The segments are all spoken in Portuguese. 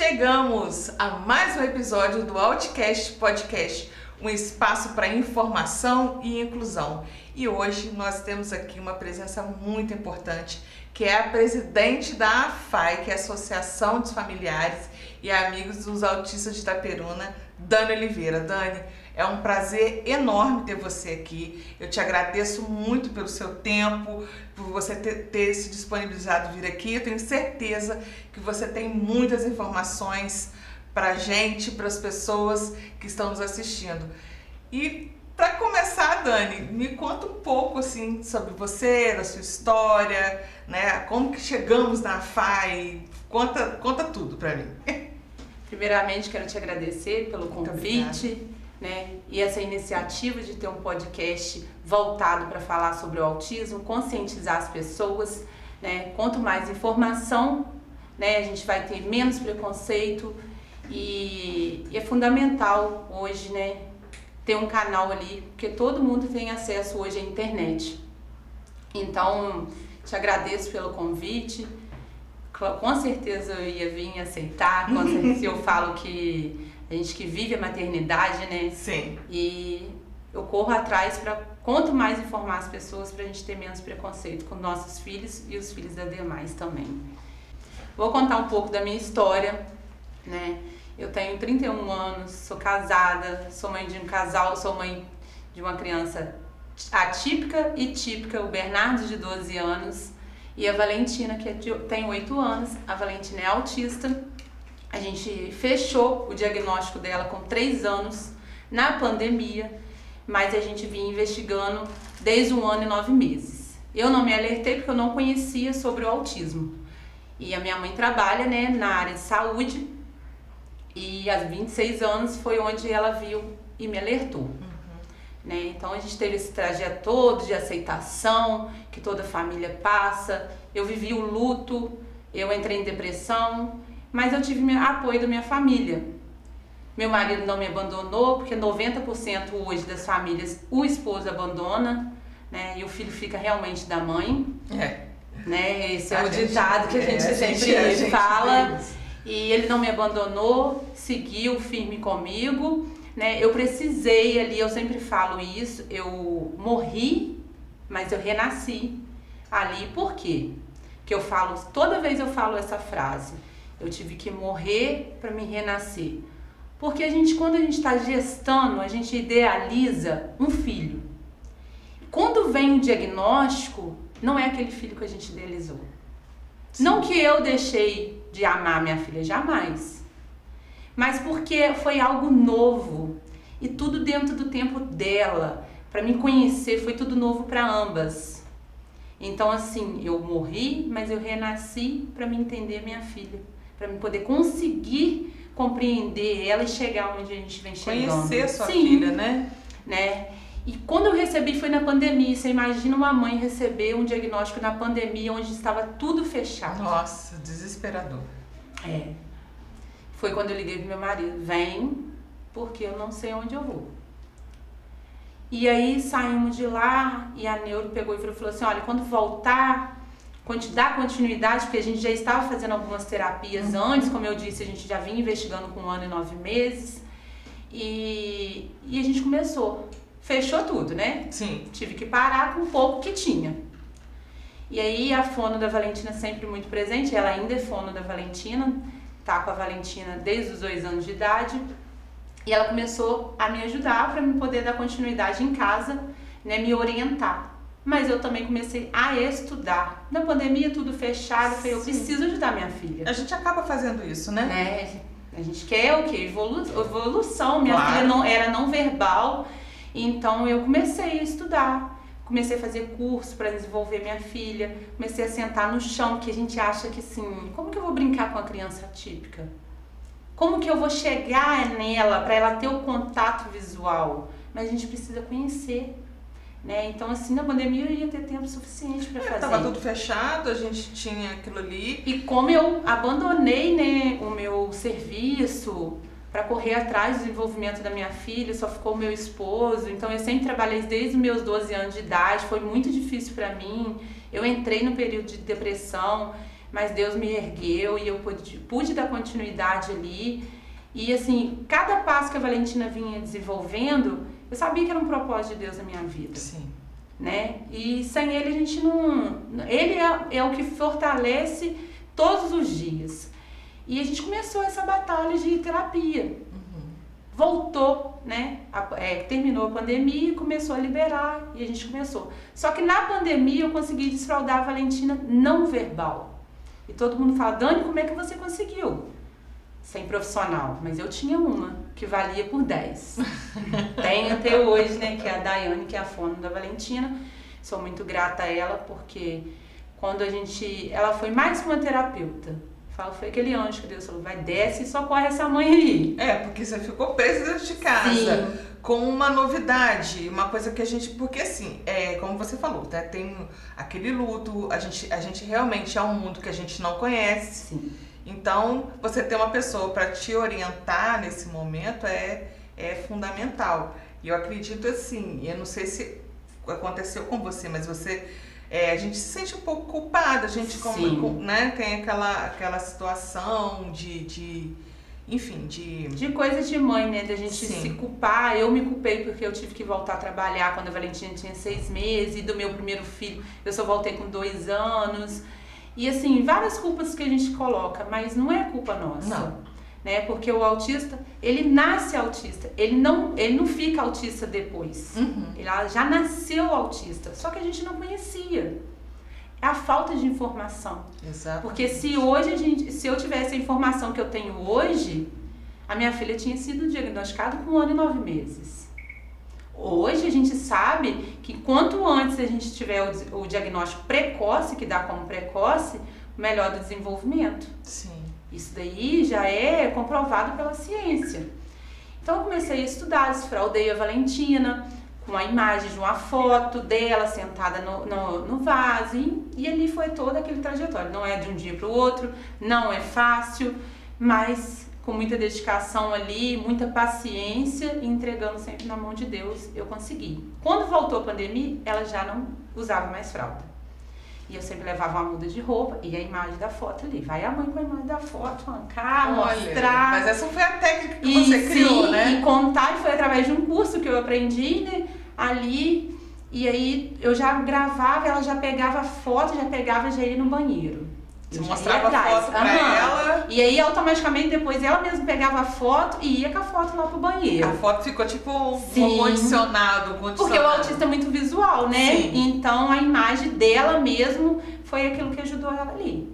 Chegamos a mais um episódio do Outcast Podcast, um espaço para informação e inclusão. E hoje nós temos aqui uma presença muito importante, que é a presidente da AFAI, que é a Associação dos Familiares e Amigos dos Autistas de Itaperuna, Dani Oliveira. Dani, é um prazer enorme ter você aqui. Eu te agradeço muito pelo seu tempo, por você ter se disponibilizado vir aqui. Eu tenho certeza que você tem muitas informações para a gente, para as pessoas que estão nos assistindo. E para começar, Dani, me conta um pouco assim sobre você, da sua história, né? Como que chegamos na AFAI? Conta tudo para mim. Primeiramente, quero te agradecer pelo convite, né? E essa iniciativa de ter um podcast voltado para falar sobre o autismo, conscientizar as pessoas, né? Quanto mais informação, né, a gente vai ter menos preconceito e é fundamental hoje, né, ter um canal ali, porque todo mundo tem acesso hoje à internet. Então, te agradeço pelo convite. Com certeza eu ia vir aceitar, com certeza eu falo que a gente que vive a maternidade, né? Sim. E eu corro atrás para quanto mais informar as pessoas para a gente ter menos preconceito com nossos filhos e os filhos das demais também. Vou contar um pouco da minha história, né? Eu tenho 31 anos, sou casada, sou mãe de um casal, sou mãe de uma criança atípica e típica, o Bernardo de 12 anos e a Valentina que tem 8 anos. A Valentina é autista. A gente fechou o diagnóstico dela com 3 anos na pandemia, mas a gente vinha investigando desde 1 ano e 9 meses. Eu não me alertei porque eu não conhecia sobre o autismo. E a minha mãe trabalha, né, na área de saúde e aos 26 anos foi onde ela viu e me alertou. Né? Então a gente teve esse trajeto todo de aceitação que toda família passa. Eu vivi o luto, eu entrei em depressão, mas eu tive apoio da minha família. Meu marido não me abandonou, porque 90% hoje das famílias o esposo abandona, né? E o filho fica realmente da mãe. Né? Esse é o ditado que a gente sempre fala. E ele não me abandonou, seguiu firme comigo, né? Eu precisei ali, eu sempre falo isso, eu morri, mas eu renasci ali. Por quê? Que eu falo, toda vez eu falo essa frase, eu tive que morrer para me renascer. Porque quando a gente está gestando, a gente idealiza um filho. Quando vem o diagnóstico, não é aquele filho que a gente idealizou. Sim. Não que eu deixei de amar minha filha, jamais. Mas porque foi algo novo e tudo dentro do tempo dela. Para me conhecer foi tudo novo para ambas. Então assim, eu morri, mas eu renasci para me entender minha filha, para me poder conseguir compreender ela e chegar onde a gente vem chegando. Conhecer sua filha, né? E quando eu recebi foi na pandemia. Você imagina uma mãe receber um diagnóstico na pandemia onde estava tudo fechado. Nossa, desesperador. Foi quando eu liguei pro meu marido, vem, porque eu não sei onde eu vou. E aí saímos de lá e a neuro pegou e falou assim, olha, quando voltar, dar continuidade, porque a gente já estava fazendo algumas terapias antes, como eu disse, a gente já vinha investigando com 1 ano e 9 meses. E a gente começou. Fechou tudo, né? Sim. Tive que parar com o pouco que tinha. E aí a fono da Valentina sempre muito presente, ela ainda é fono da Valentina, tá com a Valentina desde os 2 anos de idade. E ela começou a me ajudar para me poder dar continuidade em casa, né, me orientar. Mas eu também comecei a estudar. Na pandemia, tudo fechado, eu falei, eu preciso ajudar minha filha. A gente acaba fazendo isso, né? A gente quer o quê? Evolução. Minha filha era não verbal. Então eu comecei a estudar, comecei a fazer curso para desenvolver minha filha, comecei a sentar no chão, que a gente acha que assim, como que eu vou brincar com a criança atípica? Como que eu vou chegar nela para ela ter o contato visual? Mas a gente precisa conhecer, né? Então assim, na pandemia eu ia ter tempo suficiente para fazer. Tava tudo fechado, a gente tinha aquilo ali. E como eu abandonei, né, o meu serviço para correr atrás do desenvolvimento da minha filha, só ficou o meu esposo. Então eu sempre trabalhei desde os meus 12 anos de idade, foi muito difícil para mim. Eu entrei no período de depressão, mas Deus me ergueu e eu pude dar continuidade ali. E assim, cada passo que a Valentina vinha desenvolvendo, eu sabia que era um propósito de Deus na minha vida. Sim. Né? E sem ele a gente não... Ele é o que fortalece todos os dias. E a gente começou essa batalha de terapia. Voltou, né? Terminou a pandemia e começou a liberar. E a gente começou. Só que na pandemia eu consegui desfraudar a Valentina não verbal. E todo mundo fala, Dani, como é que você conseguiu? Sem profissional. Mas eu tinha uma que valia por 10. Tenho até hoje, né? Que é a Daiane, que é a fono da Valentina. Sou muito grata a ela, porque quando ela foi mais que uma terapeuta. Foi aquele anjo que Deus falou, vai, desce e socorre essa mãe aí. Porque você ficou presa dentro de casa. Sim. Com uma novidade, uma coisa que a gente... Porque assim, como você falou, tá? Tem aquele luto, a gente realmente é um mundo que a gente não conhece. Sim. Então, você ter uma pessoa para te orientar nesse momento é fundamental. E eu acredito assim, eu não sei se aconteceu com você, mas você... a gente se sente um pouco culpada, a gente né, tem aquela situação enfim, de coisas de mãe, né, da gente se culpar. Eu me culpei porque eu tive que voltar a trabalhar quando a Valentina tinha 6 meses, e do meu primeiro filho eu só voltei com 2 anos. E assim, várias culpas que a gente coloca, mas não é culpa nossa. Não. Né? Porque o autista, ele nasce autista, ele não fica autista depois. Ele já nasceu autista, só que a gente não conhecia. É a falta de informação. Exato. Porque se eu tivesse a informação que eu tenho hoje, a minha filha tinha sido diagnosticada com 1 ano e 9 meses. Hoje a gente sabe que quanto antes a gente tiver o diagnóstico precoce, que dá como precoce, melhor do desenvolvimento. Sim. Isso daí já é comprovado pela ciência. Então eu comecei a estudar, desfraudei a Valentina com a imagem de uma foto dela sentada no vaso, e ali foi todo aquele trajetório. Não é de um dia para o outro, não é fácil, mas com muita dedicação ali, muita paciência e entregando sempre na mão de Deus, eu consegui. Quando voltou a pandemia, ela já não usava mais fralda. E eu sempre levava uma muda de roupa e a imagem da foto ali. Vai a mãe com a imagem da foto, arrancar, mostrar. Mas essa foi a técnica que você criou, né? E contar, e foi através de um curso que eu aprendi, né? Ali, e aí eu já gravava, ela já pegava a foto, já ia no banheiro. Você mostrava a foto pra ela. E aí, automaticamente, depois ela mesma pegava a foto e ia com a foto lá pro banheiro. A foto ficou tipo um condicionado. Porque o autista é muito visual, né? Sim. Então, a imagem dela mesmo foi aquilo que ajudou ela ali.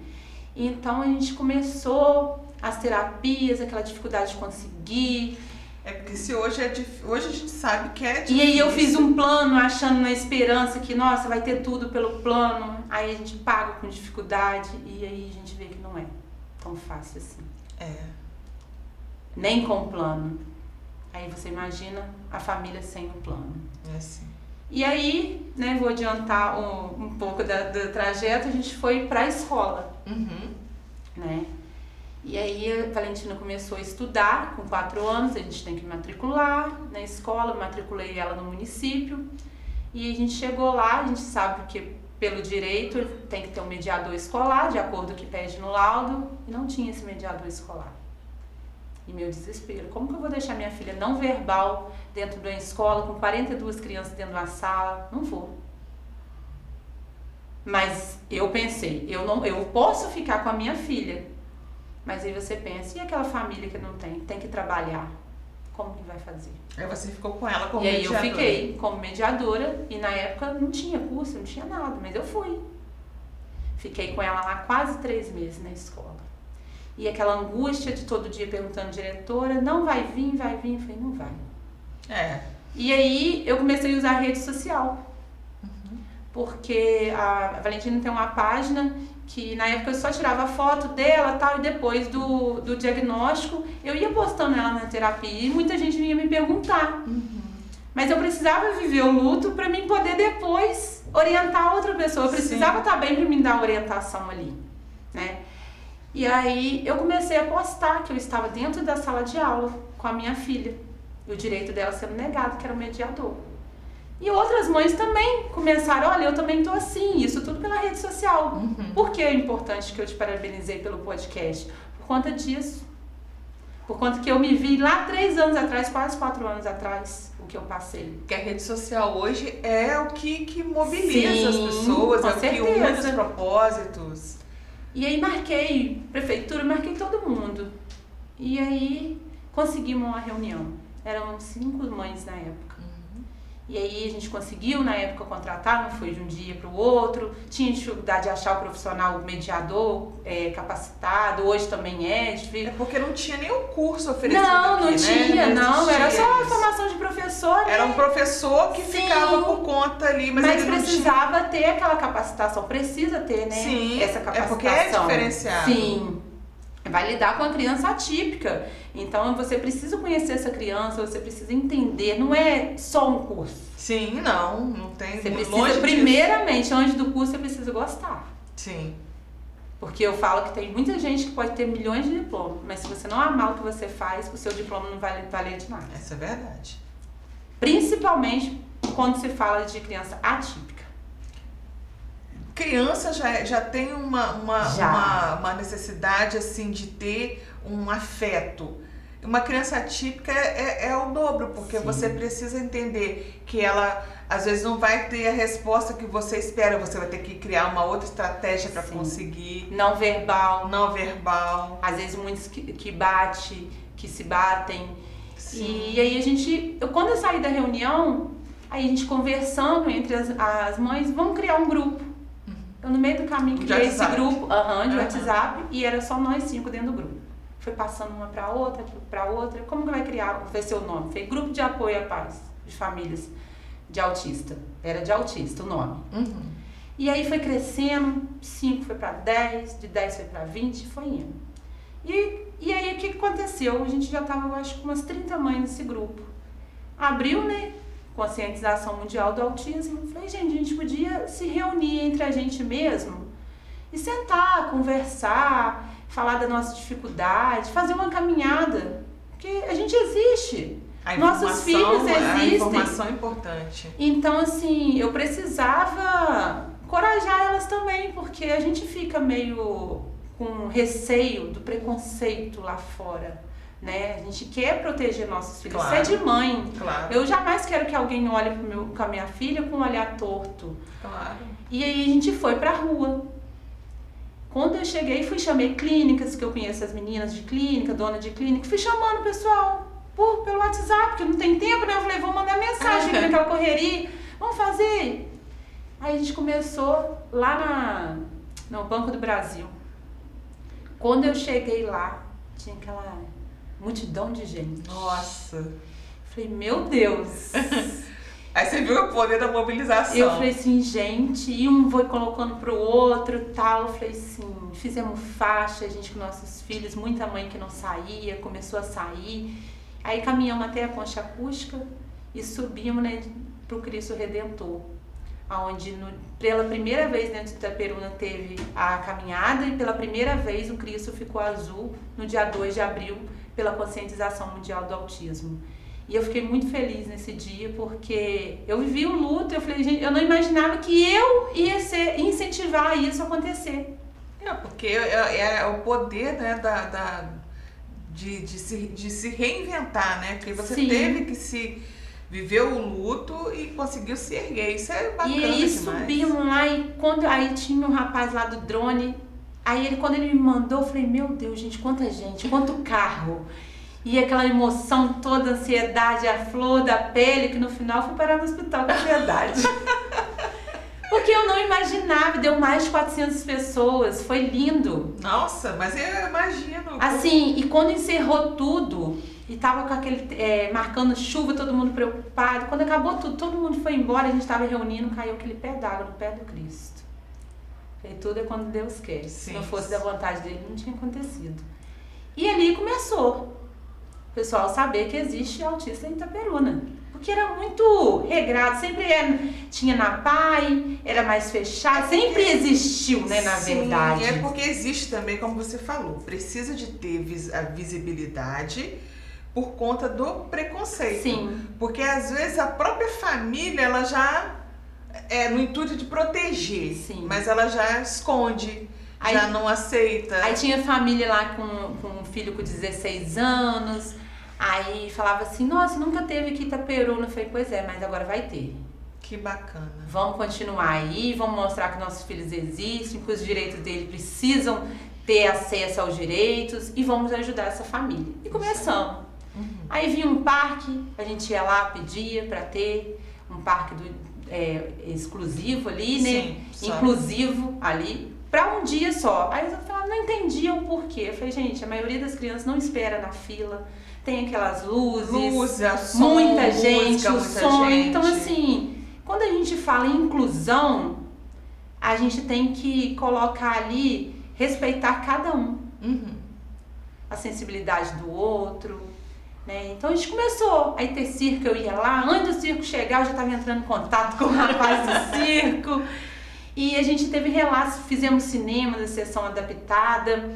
Então, a gente começou as terapias, aquela dificuldade de conseguir. Porque se hoje hoje a gente sabe que é difícil. E aí eu fiz um plano achando na esperança que, nossa, vai ter tudo pelo plano. Aí a gente paga com dificuldade e aí a gente vê que não é tão fácil assim. Nem com plano. Aí você imagina a família sem um plano. É assim. E aí, né, vou adiantar um pouco do trajeto, a gente foi pra escola. Né? E aí a Valentina começou a estudar, com 4 anos, a gente tem que matricular na escola, matriculei ela no município. E a gente chegou lá, a gente sabe que pelo direito tem que ter um mediador escolar, de acordo com o que pede no laudo, e não tinha esse mediador escolar. E meu desespero, como que eu vou deixar minha filha não verbal dentro de uma escola, com 42 crianças dentro de uma sala? Não vou. Mas eu pensei, eu posso ficar com a minha filha. Mas aí você pensa, e aquela família que não tem que trabalhar? Como que vai fazer? Aí você ficou com ela como mediadora. mediadora. E aí eu fiquei como mediadora, e na época não tinha curso, não tinha nada, mas eu fui. Fiquei com ela lá quase 3 meses na escola. E aquela angústia de todo dia perguntando à diretora, não vai vir? Eu falei, não vai. E aí eu comecei a usar a rede social. Porque a Valentina tem uma página que na época eu só tirava foto dela, tal, e depois do diagnóstico eu ia postando ela na terapia e muita gente vinha me perguntar. Mas eu precisava viver o luto para mim poder depois orientar outra pessoa. Eu precisava estar bem para me dar orientação ali, né? E aí eu comecei a postar que eu estava dentro da sala de aula com a minha filha. E o direito dela sendo negado, que era o mediador. E outras mães também começaram, olha, eu também tô assim, isso tudo pela rede social. Por que é importante que eu te parabenizei pelo podcast? Por conta disso. Por conta que eu me vi lá 3 anos atrás, quase 4 anos atrás, o que eu passei. Porque a rede social hoje é o que mobiliza as Sim, pessoas, com é o que certeza. une os propósitos. E aí marquei prefeitura, marquei todo mundo. E aí conseguimos uma reunião. Eram 5 mães na época. E aí a gente conseguiu, na época, contratar, não foi de um dia para o outro. Tinha dificuldade de achar o profissional mediador capacitado, hoje também é. É porque não tinha nenhum curso oferecido não aqui, tinha, né? não. Era só a isso. formação de professor. Era um professor que Sim, ficava por conta ali, mas ele não precisava ter aquela capacitação. Precisa ter, né? Sim, essa capacitação. é porque é diferenciado. Sim. Vai lidar com a criança atípica. Então você precisa conhecer essa criança, você precisa entender. Não é só um curso. Sim, não tem. Você precisa, primeiramente, antes do curso, você precisa gostar. Sim. Porque eu falo que tem muita gente que pode ter milhões de diplomas, mas se você não amar o que você faz, o seu diploma não vai valer de nada. Essa é verdade. Principalmente quando se fala de criança atípica. Criança já tem uma necessidade assim de ter um afeto. Uma criança atípica é o dobro, porque você precisa entender que ela às vezes não vai ter a resposta que você espera, você vai ter que criar uma outra estratégia para conseguir. Não verbal. Não verbal. Às vezes muitos que se batem. Sim. E aí quando eu saí da reunião, aí a gente conversando entre as mães, vamos criar um grupo. Eu no meio do caminho criei esse grupo de WhatsApp e era só nós 5 dentro do grupo. Foi passando uma para outra. Como que vai criar? Vai ser o nome? Foi Grupo de Apoio à Paz de Famílias de Autista. Era de autista o nome. E aí foi crescendo, 5 foi para 10, de 10 foi para 20, foi indo. E aí o que aconteceu? A gente já estava, eu acho, com umas 30 mães nesse grupo. Abriu, né? Conscientização Mundial do Autismo. Falei, gente, a gente podia se reunir entre a gente mesmo e sentar, conversar, falar da nossa dificuldade, fazer uma caminhada, porque a gente existe. Nossos filhos existem. A informação é importante. Então, assim, eu precisava encorajar elas também, porque a gente fica meio com receio do preconceito lá fora. Né? A gente quer proteger nossos filhos. Claro. Isso é de mãe. Claro. Eu jamais quero que alguém olhe com a minha filha com um olhar torto. Claro. E aí a gente foi pra rua. Quando eu cheguei, chamei clínicas, que eu conheço as meninas de clínica, dona de clínica, fui chamando o pessoal pelo WhatsApp, porque não tem tempo, né? Eu falei, vou mandar mensagem aqui naquela correria, vamos fazer. Aí a gente começou lá no Banco do Brasil. Quando eu cheguei lá, tinha aquela multidão de gente. Nossa! Falei, meu Deus! Aí você viu o poder da mobilização. Eu falei assim, gente, e um foi colocando pro outro e tal. Eu falei assim, fizemos faixa, a gente com nossos filhos, muita mãe que não saía, começou a sair. Aí caminhamos até a concha acústica e subimos, né, pro Cristo Redentor. Onde pela primeira vez dentro de Itaperuna teve a caminhada e pela primeira vez o Cristo ficou azul no dia 2 de abril pela Conscientização Mundial do Autismo. E eu fiquei muito feliz nesse dia porque eu vivi o luto, eu falei, gente, eu não imaginava que eu ia incentivar isso a acontecer. Porque é o poder, né, de se reinventar, né? Porque você teve que viveu o luto e conseguiu se erguer. Isso é bacana demais. E aí subimos lá e aí tinha um rapaz lá do drone. Aí quando ele me mandou, eu falei, meu Deus, gente, quanta gente, quanto carro. E aquela emoção toda, ansiedade, a flor da pele, que no final fui parar no hospital com ansiedade. Porque eu não imaginava, deu mais de 400 pessoas, foi lindo. Nossa, mas eu imagino. Assim, e quando encerrou tudo, e tava com aquele, marcando chuva, todo mundo preocupado, quando acabou tudo, todo mundo foi embora, a gente tava reunindo, caiu aquele pé d'água no pé do Cristo. E tudo é quando Deus quer. Sim. Se não fosse da vontade dele, não tinha acontecido. E ali começou o pessoal saber que existe autista em Itaperuna. Porque era muito regrado, sempre tinha na PAI, era mais fechado, sempre existiu, né, na verdade. É porque existe também, como você falou, precisa de ter a visibilidade por conta do preconceito. Sim. Porque às vezes a própria família, ela já é no intuito de proteger, Sim. mas ela já esconde, Aí, já não aceita. Aí tinha família lá com um filho com 16 anos, aí falava assim, nossa, nunca teve aqui Itaperuna. Eu falei, pois é, mas agora vai ter. Que bacana. Vamos continuar aí, vamos mostrar que nossos filhos existem, que os direitos dele precisam ter acesso aos direitos e vamos ajudar essa família. E começamos. Aí vinha um parque, a gente ia lá, pedia para ter um parque exclusivo ali, né? Sim, inclusivo ali, para um dia só. Aí eu falava, não entendia o porquê. Eu falei, gente, a maioria das crianças não espera na fila, tem aquelas luzes, som, muita gente, música, o muita som. gente. Então, assim, quando a gente fala em inclusão, a gente tem que colocar ali, respeitar cada um. A sensibilidade do outro, né? Então a gente começou. Aí ter circo, eu ia lá, antes do circo chegar, eu já estava entrando em contato com o rapaz do circo. E a gente teve relatos, fizemos cinema da sessão adaptada.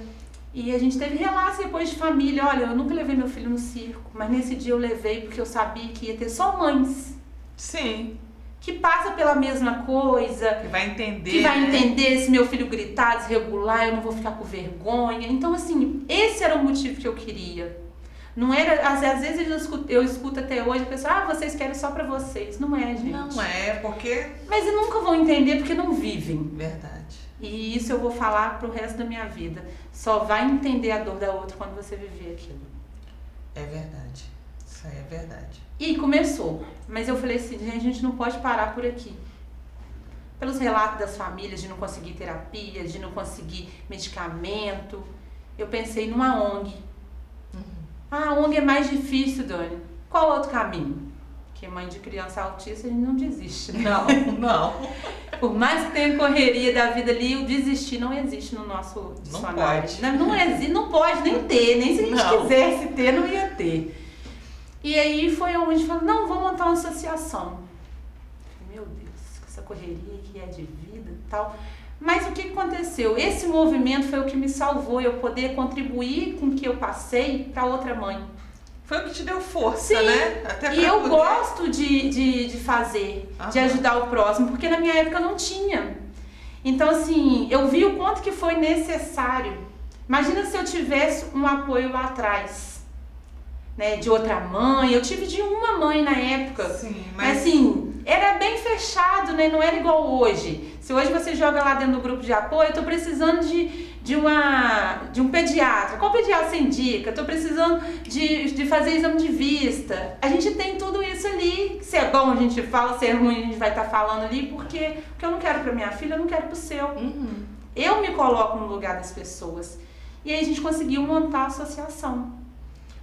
E a gente teve relatos depois de família. Olha, eu nunca levei meu filho no circo, mas nesse dia eu levei porque eu sabia que ia ter só mães. Sim. Que passa pela mesma coisa. Que vai entender. Que vai né? entender se meu filho gritar, desregular, eu não vou ficar com vergonha. Então, assim, esse era o motivo que eu queria. Não era, às vezes eu escuto até hoje a pessoa, vocês querem só pra vocês. Não é, gente. Não é, porque... Mas eles nunca vão entender porque não vivem. Verdade. E isso eu vou falar pro resto da minha vida. Só vai entender a dor da outra quando você viver aquilo. É verdade. Isso aí é verdade. E começou. Mas eu falei assim, gente, a gente não pode parar por aqui. Pelos relatos das famílias de não conseguir terapia, de não conseguir medicamento, eu pensei numa ONG. A ONG é mais difícil, Dani. Qual outro caminho? Porque mãe de criança autista, a gente não desiste. Não, não. Por mais que tenha correria da vida ali, o desistir não existe no nosso dicionário. Não existe, não pode nem ter, nem se a gente quisesse ter, não ia ter. E aí foi onde a gente falou, não, vamos montar uma associação. Meu Deus, essa correria que é de vida e tal. Mas o que aconteceu? Esse movimento foi o que me salvou, eu poder contribuir com o que eu passei para outra mãe. Foi o que te deu força, Sim, né? Até e eu gosto de fazer, de ajudar o próximo, porque na minha época não tinha. Então, assim, eu vi o quanto que foi necessário. Imagina se eu tivesse um apoio lá atrás, né, de outra mãe. Eu tive de uma mãe na época. Sim, mas assim, era bem fechado, né? Não era igual hoje. Se hoje você joga lá dentro do grupo de apoio, eu tô precisando de um pediatra. Qual pediatra você indica? Tô precisando de fazer exame de vista. A gente tem tudo isso ali. Se é bom a gente fala, se é ruim a gente vai estar falando ali, porque eu não quero pra minha filha, eu não quero pro seu. Eu me coloco no lugar das pessoas. E aí a gente conseguiu montar a associação.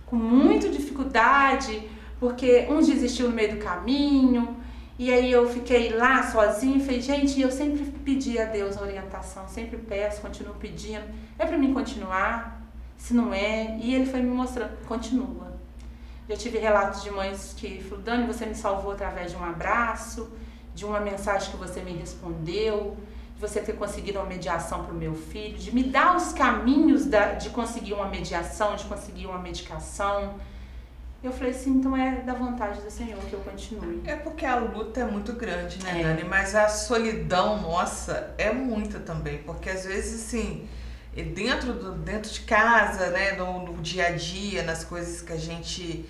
Com muita dificuldade, porque uns desistiu no meio do caminho. E aí eu fiquei lá sozinha e falei, gente, eu sempre pedi a Deus a orientação, sempre peço, continuo pedindo, é pra mim continuar, se não é, e ele foi me mostrando, continua. Já tive relatos de mães que falaram, Dani, você me salvou através de um abraço, de uma mensagem que você me respondeu, de você ter conseguido uma mediação pro meu filho, de me dar os caminhos de conseguir uma mediação, de conseguir uma medicação. Eu falei assim, então é da vontade do Senhor que eu continue. É porque a luta é muito grande, né, Dani? Mas a solidão nossa é muita também, porque às vezes, assim, dentro de casa, né, no dia a dia, nas coisas que a gente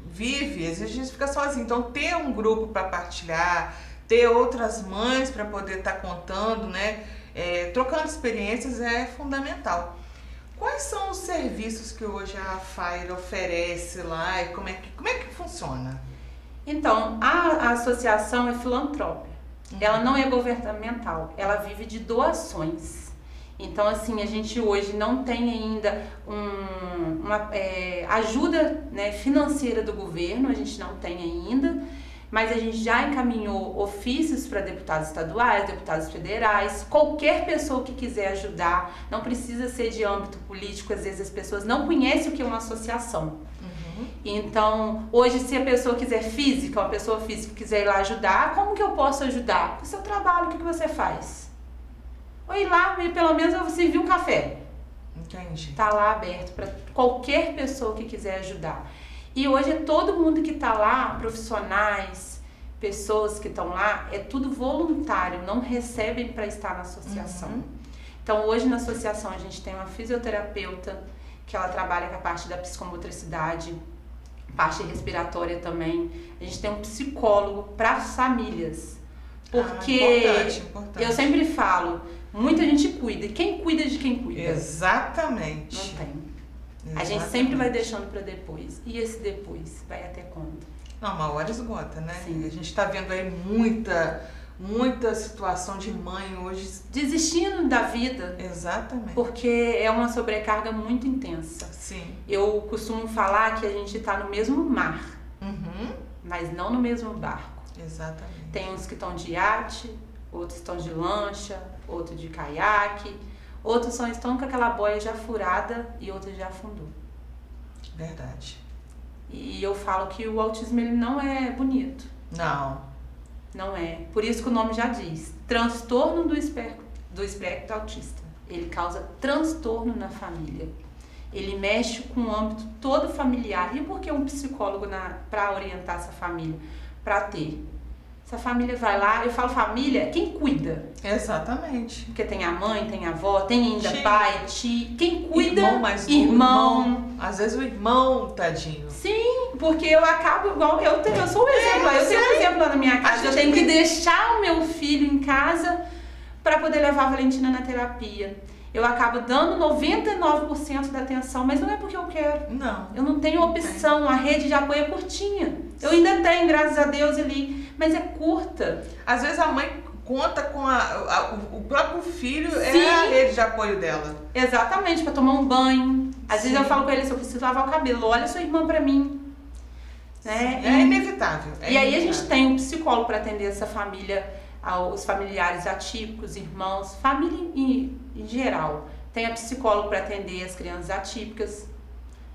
vive, às vezes a gente fica sozinho. Então, ter um grupo para partilhar, ter outras mães para poder estar contando, né, trocando experiências é fundamental. Quais são os serviços que hoje a Fire oferece lá e como é que funciona? Então, a associação é filantrópica. Ela não é governamental, ela vive de doações. Então, assim, a gente hoje não tem ainda uma ajuda, né, financeira do governo, a gente não tem ainda. Mas a gente já encaminhou ofícios para deputados estaduais, deputados federais, qualquer pessoa que quiser ajudar, não precisa ser de âmbito político, às vezes as pessoas não conhecem o que é uma associação. Então, hoje se a pessoa quiser física, uma pessoa física quiser ir lá ajudar, como que eu posso ajudar? Com o seu trabalho, o que você faz? Ou ir lá e pelo menos eu servir um café. Entendi. Tá lá aberto para qualquer pessoa que quiser ajudar. E hoje todo mundo que tá lá, profissionais, pessoas que estão lá, é tudo voluntário, não recebem para estar na associação. Então hoje na associação a gente tem uma fisioterapeuta, que ela trabalha com a parte da psicomotricidade, parte respiratória também. A gente tem um psicólogo para as famílias. Porque importante. eu sempre falo, muita gente cuida. E quem cuida de quem cuida? Exatamente. Não tem. Exatamente. A gente sempre vai deixando para depois. E esse depois vai até quando? Não, uma hora esgota, né? Sim. A gente tá vendo aí muita situação de mãe hoje desistindo da vida. Exatamente. Porque é uma sobrecarga muito intensa. Sim. Eu costumo falar que a gente tá no mesmo mar, mas não no mesmo barco. Exatamente. Tem uns que estão de iate, outros estão de lancha, outros de caiaque, outros só estão com aquela boia já furada e outros já afundou. Verdade. E eu falo que o autismo ele não é bonito. Não é. Por isso que o nome já diz. Transtorno do espectro autista. Ele causa transtorno na família. Ele mexe com o âmbito todo familiar. E por que um psicólogo para orientar essa família? Para ter. Essa família vai lá, eu falo família, quem cuida? Exatamente. Porque tem a mãe, tem a avó, tem ainda pai, tio. Quem cuida? Irmão. Às vezes o irmão, tadinho. Sim, porque eu acabo igual. Eu sou um exemplo. Eu tenho um exemplo lá na minha casa. Eu tenho que deixar o meu filho em casa para poder levar a Valentina na terapia. Eu acabo dando 99% da atenção, mas não é porque eu quero. Não. Eu não tenho opção. A rede de apoio é curtinha. Eu ainda tenho, graças a Deus, ali, mas é curta. Às vezes a mãe conta com o próprio filho. Sim. É a rede de apoio dela. Exatamente, para tomar um banho. Às Sim. vezes eu falo com ele, se eu preciso lavar o cabelo, olha sua irmã para mim. Né? É inevitável. Aí a gente tem um psicólogo para atender essa família, os familiares atípicos, irmãos, família em geral. Tem a psicóloga para atender as crianças atípicas,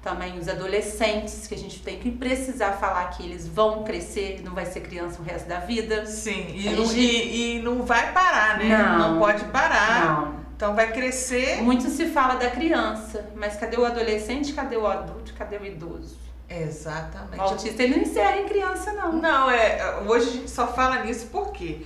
também os adolescentes, que a gente tem que precisar falar que eles vão crescer, não vai ser criança o resto da vida. Sim, e não vai parar, né? Não pode parar. Não. Então vai crescer. Muito se fala da criança, mas cadê o adolescente, cadê o adulto, cadê o idoso? Exatamente. O autista ele não encerra em criança, não. Não, hoje a gente só fala nisso porque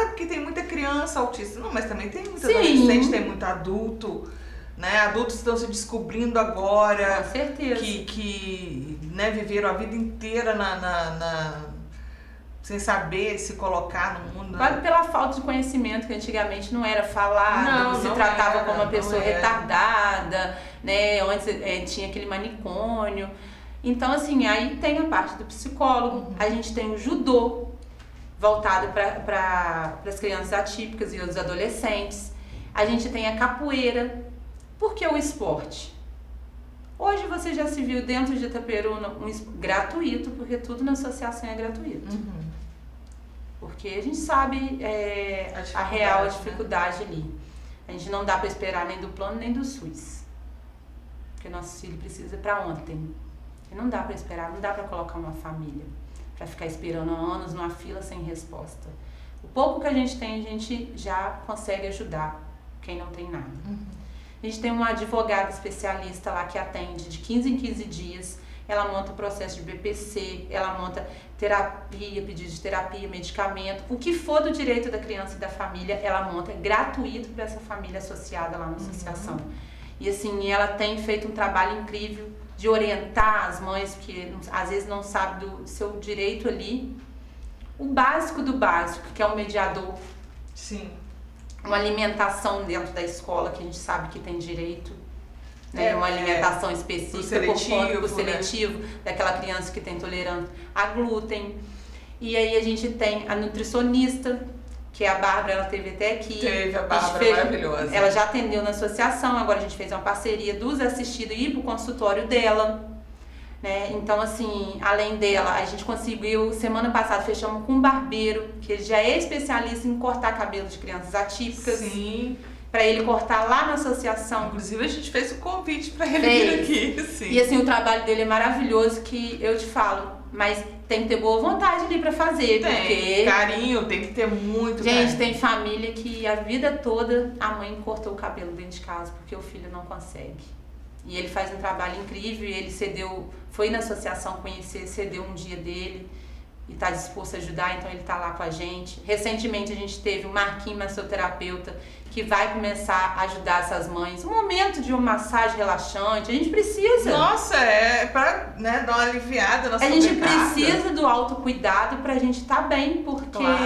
porque tem muita criança autista. Não, mas também tem muito adolescente, tem muito adulto, né? Adultos estão se descobrindo agora. Com certeza. Que né, viveram a vida inteira sem saber se colocar no mundo. Quase pela falta de conhecimento, que antigamente não era falado, se tratava como uma pessoa retardada, né? Antes tinha aquele manicômio. Então, assim, aí tem a parte do psicólogo, a gente tem o judô, voltado para as crianças atípicas e os adolescentes. A gente tem a capoeira. Por que o esporte? Hoje você já se viu dentro de Itaperuna gratuito, porque tudo na associação é gratuito. Porque a gente sabe a real dificuldade, né? Ali. A gente não dá para esperar nem do plano nem do SUS. Porque nosso filho precisa para ontem. E não dá para esperar, não dá para colocar uma família para ficar esperando anos numa fila sem resposta. O pouco que a gente tem, a gente já consegue ajudar quem não tem nada. A gente tem uma advogada especialista lá que atende de 15 em 15 dias. Ela monta o processo de BPC, ela monta terapia, pedido de terapia, medicamento. O que for do direito da criança e da família, ela monta, é gratuito para essa família associada lá na associação. E assim, ela tem feito um trabalho incrível de orientar as mães que às vezes não sabem do seu direito ali. O básico do básico, que é um mediador. Sim. Uma alimentação dentro da escola, que a gente sabe que tem direito. Né? Uma alimentação específica por seletivo, né? Daquela criança que tem intolerância a glúten. E aí a gente tem a nutricionista, que é a Bárbara, ela teve até aqui. Teve a Bárbara, maravilhosa. Ela já atendeu na associação, agora a gente fez uma parceria dos assistidos e ir pro consultório dela. Né? Então, assim, além dela, a gente conseguiu, semana passada, fechamos com um barbeiro, que ele já é especialista em cortar cabelo de crianças atípicas. Sim. para ele cortar lá na associação. Inclusive a gente fez o convite para ele vir aqui. Sim. E assim, o trabalho dele é maravilhoso, que eu te falo, mas tem que ter boa vontade ali para fazer. Porque carinho, tem que ter muito gente, carinho. tem família que a vida toda a mãe cortou o cabelo dentro de casa porque o filho não consegue. E ele faz um trabalho incrível, e ele foi na associação conhecer, cedeu um dia dele e está disposto a ajudar, então ele está lá com a gente. Recentemente a gente teve o Marquinhos, massoterapeuta, que vai começar a ajudar essas mães. Um momento de uma massagem relaxante, a gente precisa. Nossa, é para, né, dar uma aliviada na sobrecarga. A gente precisa do autocuidado para a gente estar bem, porque claro,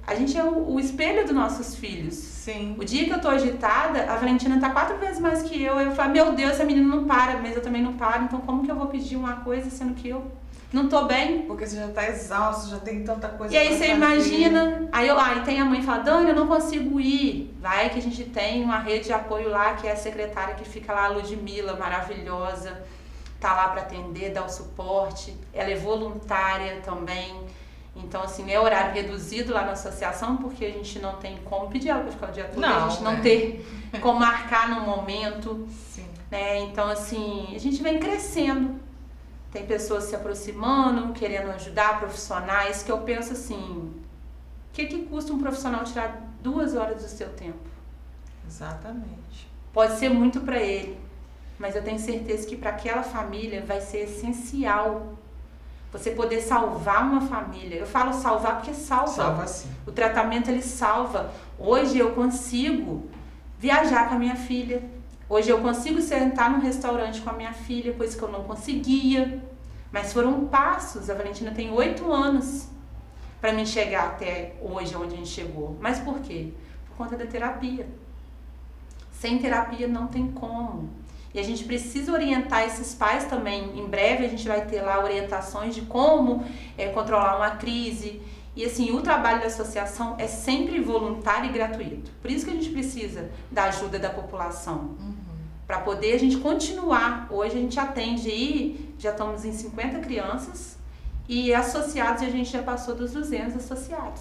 a gente é o espelho dos nossos filhos. Sim. O dia que eu tô agitada, a Valentina tá 4 vezes mais que eu falo, meu Deus, essa menina não para, mas eu também não paro, então como que eu vou pedir uma coisa sendo que eu não tô bem? Porque você já tá exausto, já tem tanta coisa. E aí você imagina, aí tem a mãe que fala, Dani, eu não consigo ir. Vai que a gente tem uma rede de apoio lá, que é a secretária que fica lá, a Ludmila, maravilhosa, tá lá para atender, dar o suporte. Ela é voluntária também. Então, assim, é horário reduzido lá na associação, porque a gente não tem como pedir ela para ficar o dia todo, a gente não ter como marcar no momento. Sim. Né? Então, assim, a gente vem crescendo. Tem pessoas se aproximando, querendo ajudar, profissionais, que eu penso assim, o que custa um profissional tirar 2 horas do seu tempo? Exatamente. Pode ser muito para ele, mas eu tenho certeza que para aquela família vai ser essencial você poder salvar uma família. Eu falo salvar porque salva. Salva sim. O tratamento, ele salva. Hoje eu consigo viajar com a minha filha. Hoje eu consigo sentar num restaurante com a minha filha, coisa que eu não conseguia. Mas foram passos. A Valentina tem 8 anos para mim chegar até hoje, onde a gente chegou. Mas por quê? Por conta da terapia. Sem terapia não tem como. E a gente precisa orientar esses pais também. Em breve a gente vai ter lá orientações de como controlar uma crise. E assim, o trabalho da associação é sempre voluntário e gratuito. Por isso que a gente precisa da ajuda da população. Para poder a gente continuar. Hoje a gente atende aí, já estamos em 50 crianças. E associados, a gente já passou dos 200 associados.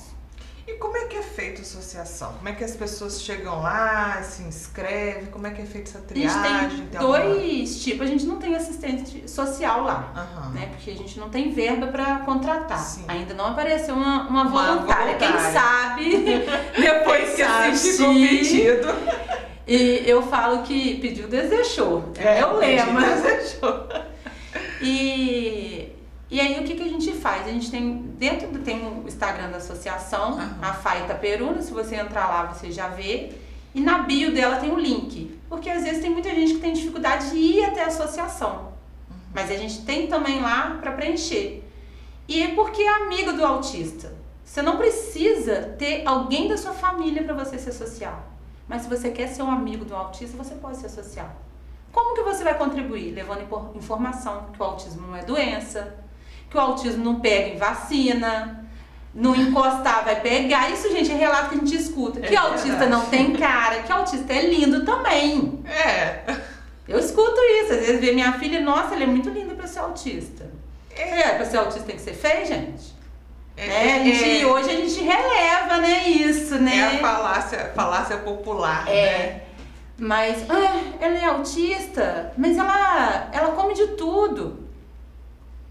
E como é que é feita a associação? Como é que as pessoas chegam lá, se inscrevem? Como é que é feita essa triagem? A gente tem 2 tipos. A gente não tem assistente social lá, né? Porque a gente não tem verba para contratar. Sim. Ainda não apareceu uma voluntária. Quem sabe, depois que assistir. E eu falo que pediu, desejou. É o lema. Desejou. E aí o que a gente faz? A gente tem o Instagram da associação, a FAI Itaperuna, se você entrar lá você já vê, e na bio dela tem um link, porque às vezes tem muita gente que tem dificuldade de ir até a associação, mas a gente tem também lá para preencher. E é porque é amigo do autista, você não precisa ter alguém da sua família para você se associar, mas se você quer ser um amigo do autista, você pode se associar. Como que você vai contribuir? Levando informação que o autismo não é doença, que o autismo não pega em vacina, não encostar vai pegar. Isso, gente, é relato que a gente escuta. Que autista não tem cara, que autista é lindo também. Eu escuto isso. Às vezes vê minha filha, nossa, ela é muito linda pra ser autista. Pra ser autista tem que ser feio, gente? Hoje a gente releva, né, isso, né? É a falácia popular, né? Mas, ela é autista, mas ela come de tudo.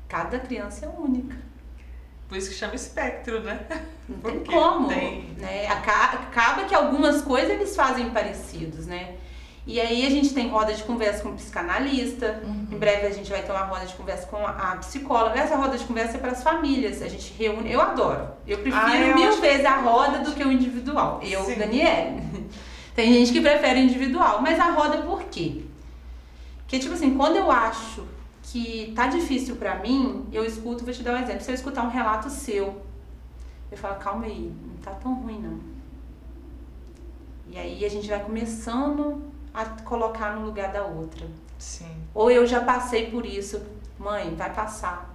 Cada criança é única. Por isso que chama espectro, né? Não tem como. Né? Acaba que algumas coisas eles fazem parecidos, né? E aí a gente tem roda de conversa com o psicanalista. Em breve a gente vai ter uma roda de conversa com a psicóloga. Essa roda de conversa é para as famílias. A gente reúne. Eu adoro. Eu prefiro 1000 vezes a roda do que o individual. Eu, Daniele. Tem gente que prefere individual. Mas a roda por quê? Porque, tipo assim, quando eu acho que tá difícil pra mim, eu escuto, vou te dar um exemplo. Se eu escutar um relato seu, eu falo, calma aí, não tá tão ruim não. E aí a gente vai começando a colocar no lugar da outra. Sim. Ou eu já passei por isso, mãe, vai passar.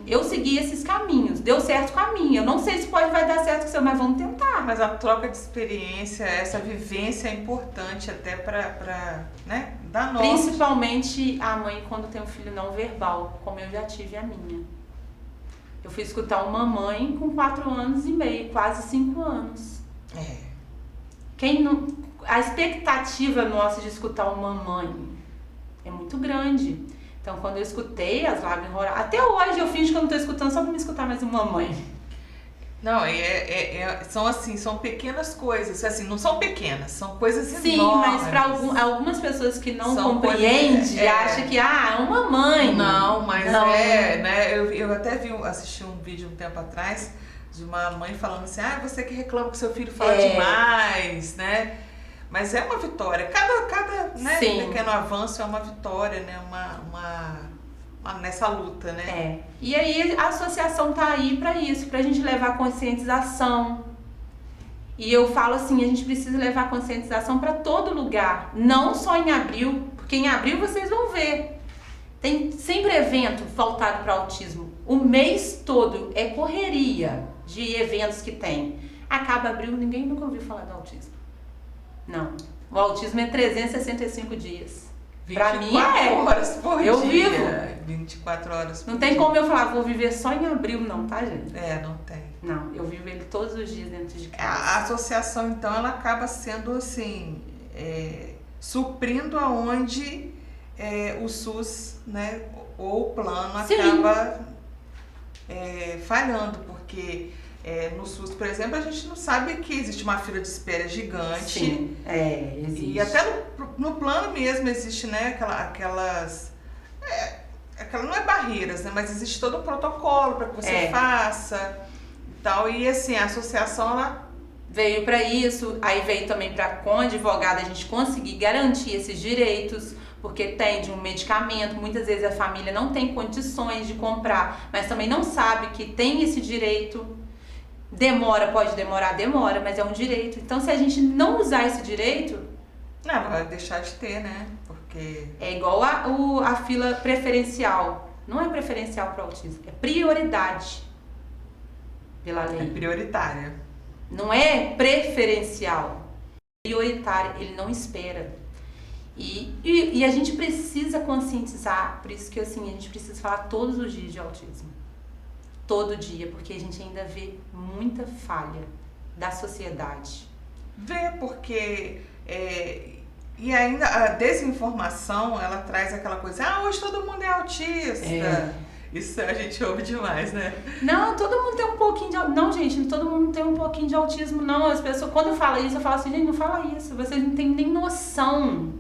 Eu segui esses caminhos, deu certo com a minha. Eu não sei se vai dar certo com o seu, mas vamos tentar. Mas a troca de experiência, essa vivência é importante até pra né, dar norte. Principalmente a mãe quando tem um filho não verbal, como eu já tive a minha. Eu fui escutar uma mãe com 4 anos e meio, quase 5 anos. a expectativa nossa de escutar uma mãe é muito grande. Então, quando eu escutei as lágrimas rolar, até hoje eu finjo que eu não tô escutando só pra me escutar mais uma mãe. Não, são assim, são pequenas coisas, assim, não são pequenas, são coisas Sim, enormes. mas para algumas pessoas que não São compreendem, acham que é uma mãe. Não, mas não. né? Eu até assisti um vídeo um tempo atrás de uma mãe falando assim, você que reclama que seu filho fala demais, né? Mas é uma vitória. Cada né, pequeno avanço é uma vitória, né? Nessa luta, né? E aí a associação tá aí para isso, pra gente levar conscientização. E eu falo assim, a gente precisa levar conscientização para todo lugar, não só em abril, porque em abril vocês vão ver. Tem sempre evento voltado para autismo. O mês todo é correria de eventos que tem. Acaba abril, ninguém nunca ouviu falar do autismo. Não. O autismo é 365 dias. Pra mim 24 horas por eu dia. Vivo. 24 horas por Não tem dia. como eu falar, vou viver só em abril, não, tá, gente? Não tem. Não, eu vivo ele todos os dias dentro de casa. A associação, então, ela acaba sendo assim, suprindo aonde o SUS, né, ou o plano acaba falhando, porque no SUS, por exemplo, a gente não sabe que existe uma fila de espera gigante. Sim, existe. E até no plano mesmo existe, né, aquelas não é barreiras, né, mas existe todo um protocolo para que você faça e tal. E assim, a associação, ela veio para isso, aí veio também para com a advogada a gente conseguir garantir esses direitos, porque tem de um medicamento, muitas vezes a família não tem condições de comprar, mas também não sabe que tem esse direito. Pode demorar, mas é um direito. Então, se a gente não usar esse direito... Não, vai deixar de ter, né? Porque... É igual a fila preferencial. Não é preferencial para autismo, é prioridade pela lei. É prioritária. Não é preferencial. Prioritária, ele não espera. E a gente precisa conscientizar, por isso que assim, a gente precisa falar todos os dias de autismo. Todo dia, porque a gente ainda vê muita falha da sociedade. Porque e ainda a desinformação, ela traz aquela coisa, hoje todo mundo é autista. Isso a gente ouve demais, né? Não, todo mundo tem um pouquinho de... Não, gente, todo mundo tem um pouquinho de autismo, não. As pessoas, quando eu falo isso, eu falo assim, gente, não fala isso. Vocês não têm nem noção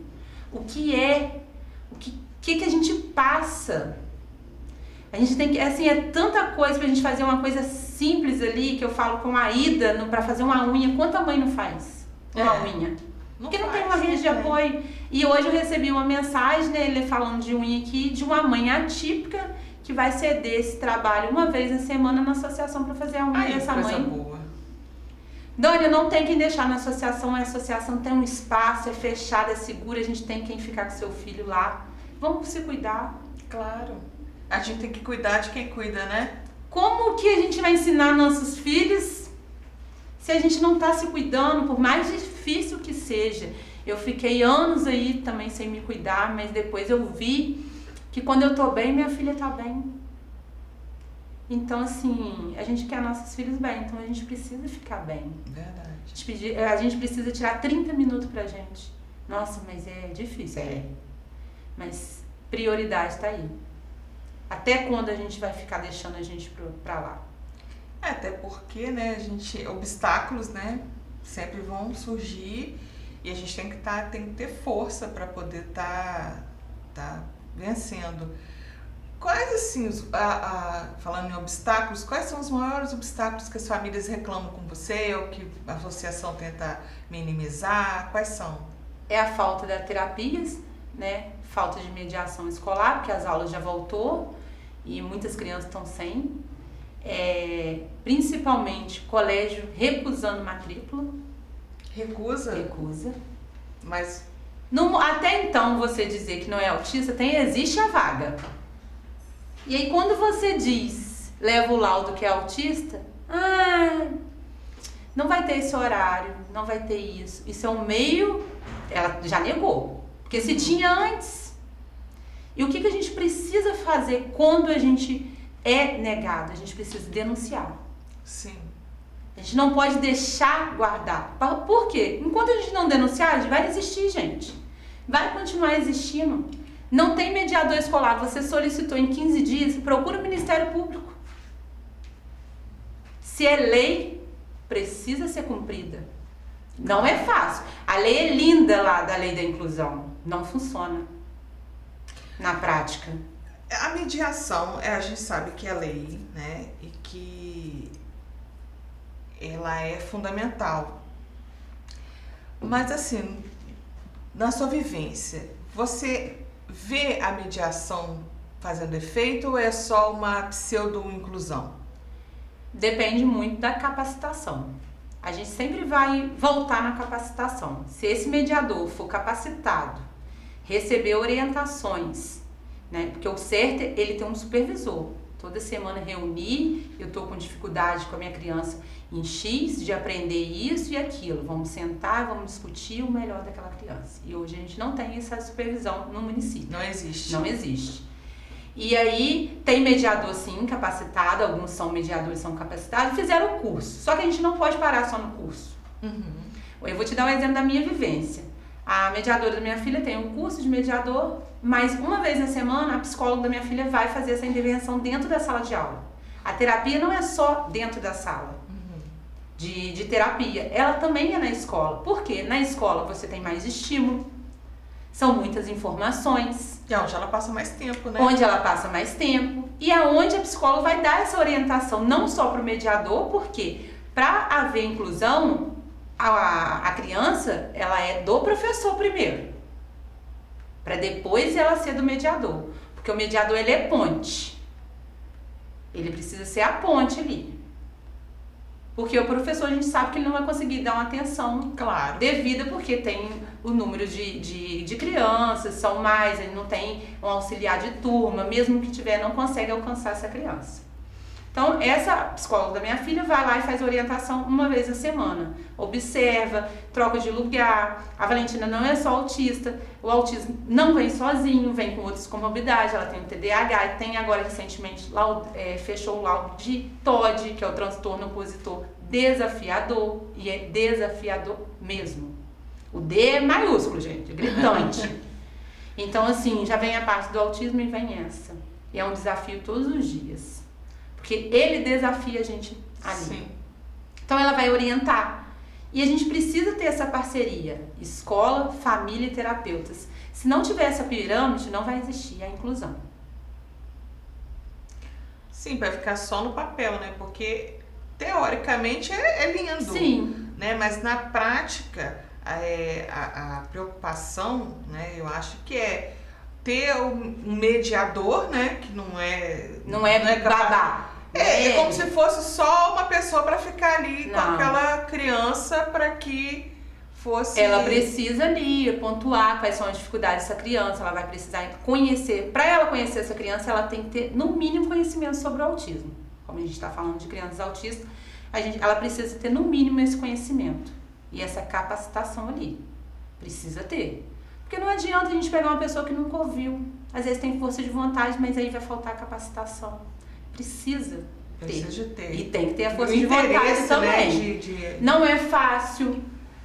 o que a gente passa. A gente tem que, assim, é tanta coisa pra gente fazer uma coisa simples ali, que eu falo com a Ida, pra fazer uma unha. Quanta mãe não faz uma unha? Porque não tem uma rede de apoio. E hoje eu recebi uma mensagem, né, ele falando de unha aqui, de uma mãe atípica que vai ceder esse trabalho uma vez na semana na associação pra fazer a unha dessa mãe. Boa. Dônia, não tem quem deixar na associação, a associação tem um espaço, é fechada, é segura, a gente tem quem ficar com seu filho lá. Vamos se cuidar. Claro. A gente tem que cuidar de quem cuida, né? Como que a gente vai ensinar nossos filhos se a gente não tá se cuidando, por mais difícil que seja? Eu fiquei anos aí também sem me cuidar, mas depois eu vi que quando eu tô bem, minha filha tá bem. Então, assim, a gente quer nossos filhos bem, então a gente precisa ficar bem. Verdade. A gente precisa tirar 30 minutos pra gente. Nossa, mas é difícil. Mas prioridade tá aí. Até quando a gente vai ficar deixando a gente pra lá? Até porque, né, obstáculos, né, sempre vão surgir e a gente tem que ter força para poder tá vencendo. Quais, assim, falando em obstáculos, quais são os maiores obstáculos que as famílias reclamam com você ou que a associação tenta minimizar? Quais são? É a falta de terapias, né? Falta de mediação escolar, porque as aulas já voltou e muitas crianças estão sem. Principalmente colégio recusando matrícula. Recusa? Recusa. Mas... até então você dizer que não é autista, existe a vaga. E aí quando você leva o laudo que é autista, não vai ter esse horário, não vai ter isso. Isso é um meio, ela já negou. Porque se tinha antes. E o que a gente precisa fazer quando a gente é negado? A gente precisa denunciar. Sim. A gente não pode deixar guardar. Por quê? Enquanto a gente não denunciar, vai existir, gente. Vai continuar existindo. Não tem mediador escolar, você solicitou em 15 dias, procura o Ministério Público. Se é lei, precisa ser cumprida. Não é fácil. A lei é linda lá da lei da inclusão. Não funciona na prática. A mediação, a gente sabe que é lei, né? E que ela é fundamental. Mas assim, na sua vivência, você vê a mediação fazendo efeito ou é só uma pseudo-inclusão? Depende muito da capacitação. A gente sempre vai voltar na capacitação. Se esse mediador for capacitado, receber orientações, né? Porque o certo, ele tem um supervisor. Toda semana reunir, eu estou com dificuldade com a minha criança em X, de aprender isso e aquilo. Vamos sentar, vamos discutir o melhor daquela criança. E hoje a gente não tem essa supervisão no município. Não existe. Não existe. E aí, tem mediador sim, capacitado, alguns são mediadores, são capacitados, fizeram o curso. Só que a gente não pode parar só no curso. Eu vou te dar um exemplo da minha vivência. A mediadora da minha filha tem um curso de mediador, mas uma vez na semana a psicóloga da minha filha vai fazer essa intervenção dentro da sala de aula. A terapia não é só dentro da sala de terapia, ela também é na escola. Por quê? Na escola você tem mais estímulo, são muitas informações. E é onde ela passa mais tempo, né? Onde ela passa mais tempo. E aonde a psicóloga vai dar essa orientação, não só para o mediador, porque para haver inclusão, a criança, ela é do professor primeiro, para depois ela ser do mediador. Porque o mediador, ele é ponte. Ele precisa ser a ponte ali. Porque o professor, a gente sabe que ele não vai conseguir dar uma atenção devida, porque tem o número de crianças, são mais, ele não tem um auxiliar de turma, mesmo que tiver, não consegue alcançar essa criança. Então, essa psicóloga da minha filha vai lá e faz orientação uma vez a semana. Observa, troca de lugar. A Valentina não é só autista. O autismo não vem sozinho, vem com outras comorbidades. Ela tem o TDAH e tem agora recentemente fechou o laudo de TOD, que é o transtorno opositor desafiador. E é desafiador mesmo. O D é maiúsculo, gente, é gritante. Então, assim, já vem a parte do autismo e vem essa. E é um desafio todos os dias. Porque ele desafia a gente ali. Sim. Então ela vai orientar. E a gente precisa ter essa parceria. Escola, família e terapeutas. Se não tiver essa pirâmide, não vai existir a inclusão. Sim, vai ficar só no papel, né? Porque teoricamente é lindo. Sim. Né? Mas na prática, a preocupação, né? Eu acho que é ter um mediador, né? Que não é babá. É como se fosse só uma pessoa para ficar ali com aquela criança para que fosse... Ela precisa ali pontuar quais são as dificuldades dessa criança, ela vai precisar conhecer. Para ela conhecer essa criança, ela tem que ter, no mínimo, conhecimento sobre o autismo. Como a gente está falando de crianças autistas, ela precisa ter, no mínimo, esse conhecimento. E essa capacitação ali. Precisa ter. Porque não adianta a gente pegar uma pessoa que nunca ouviu. Às vezes tem força de vontade, mas aí vai faltar capacitação. Precisa ter. E tem que ter a força de vontade também. Né? Não é fácil,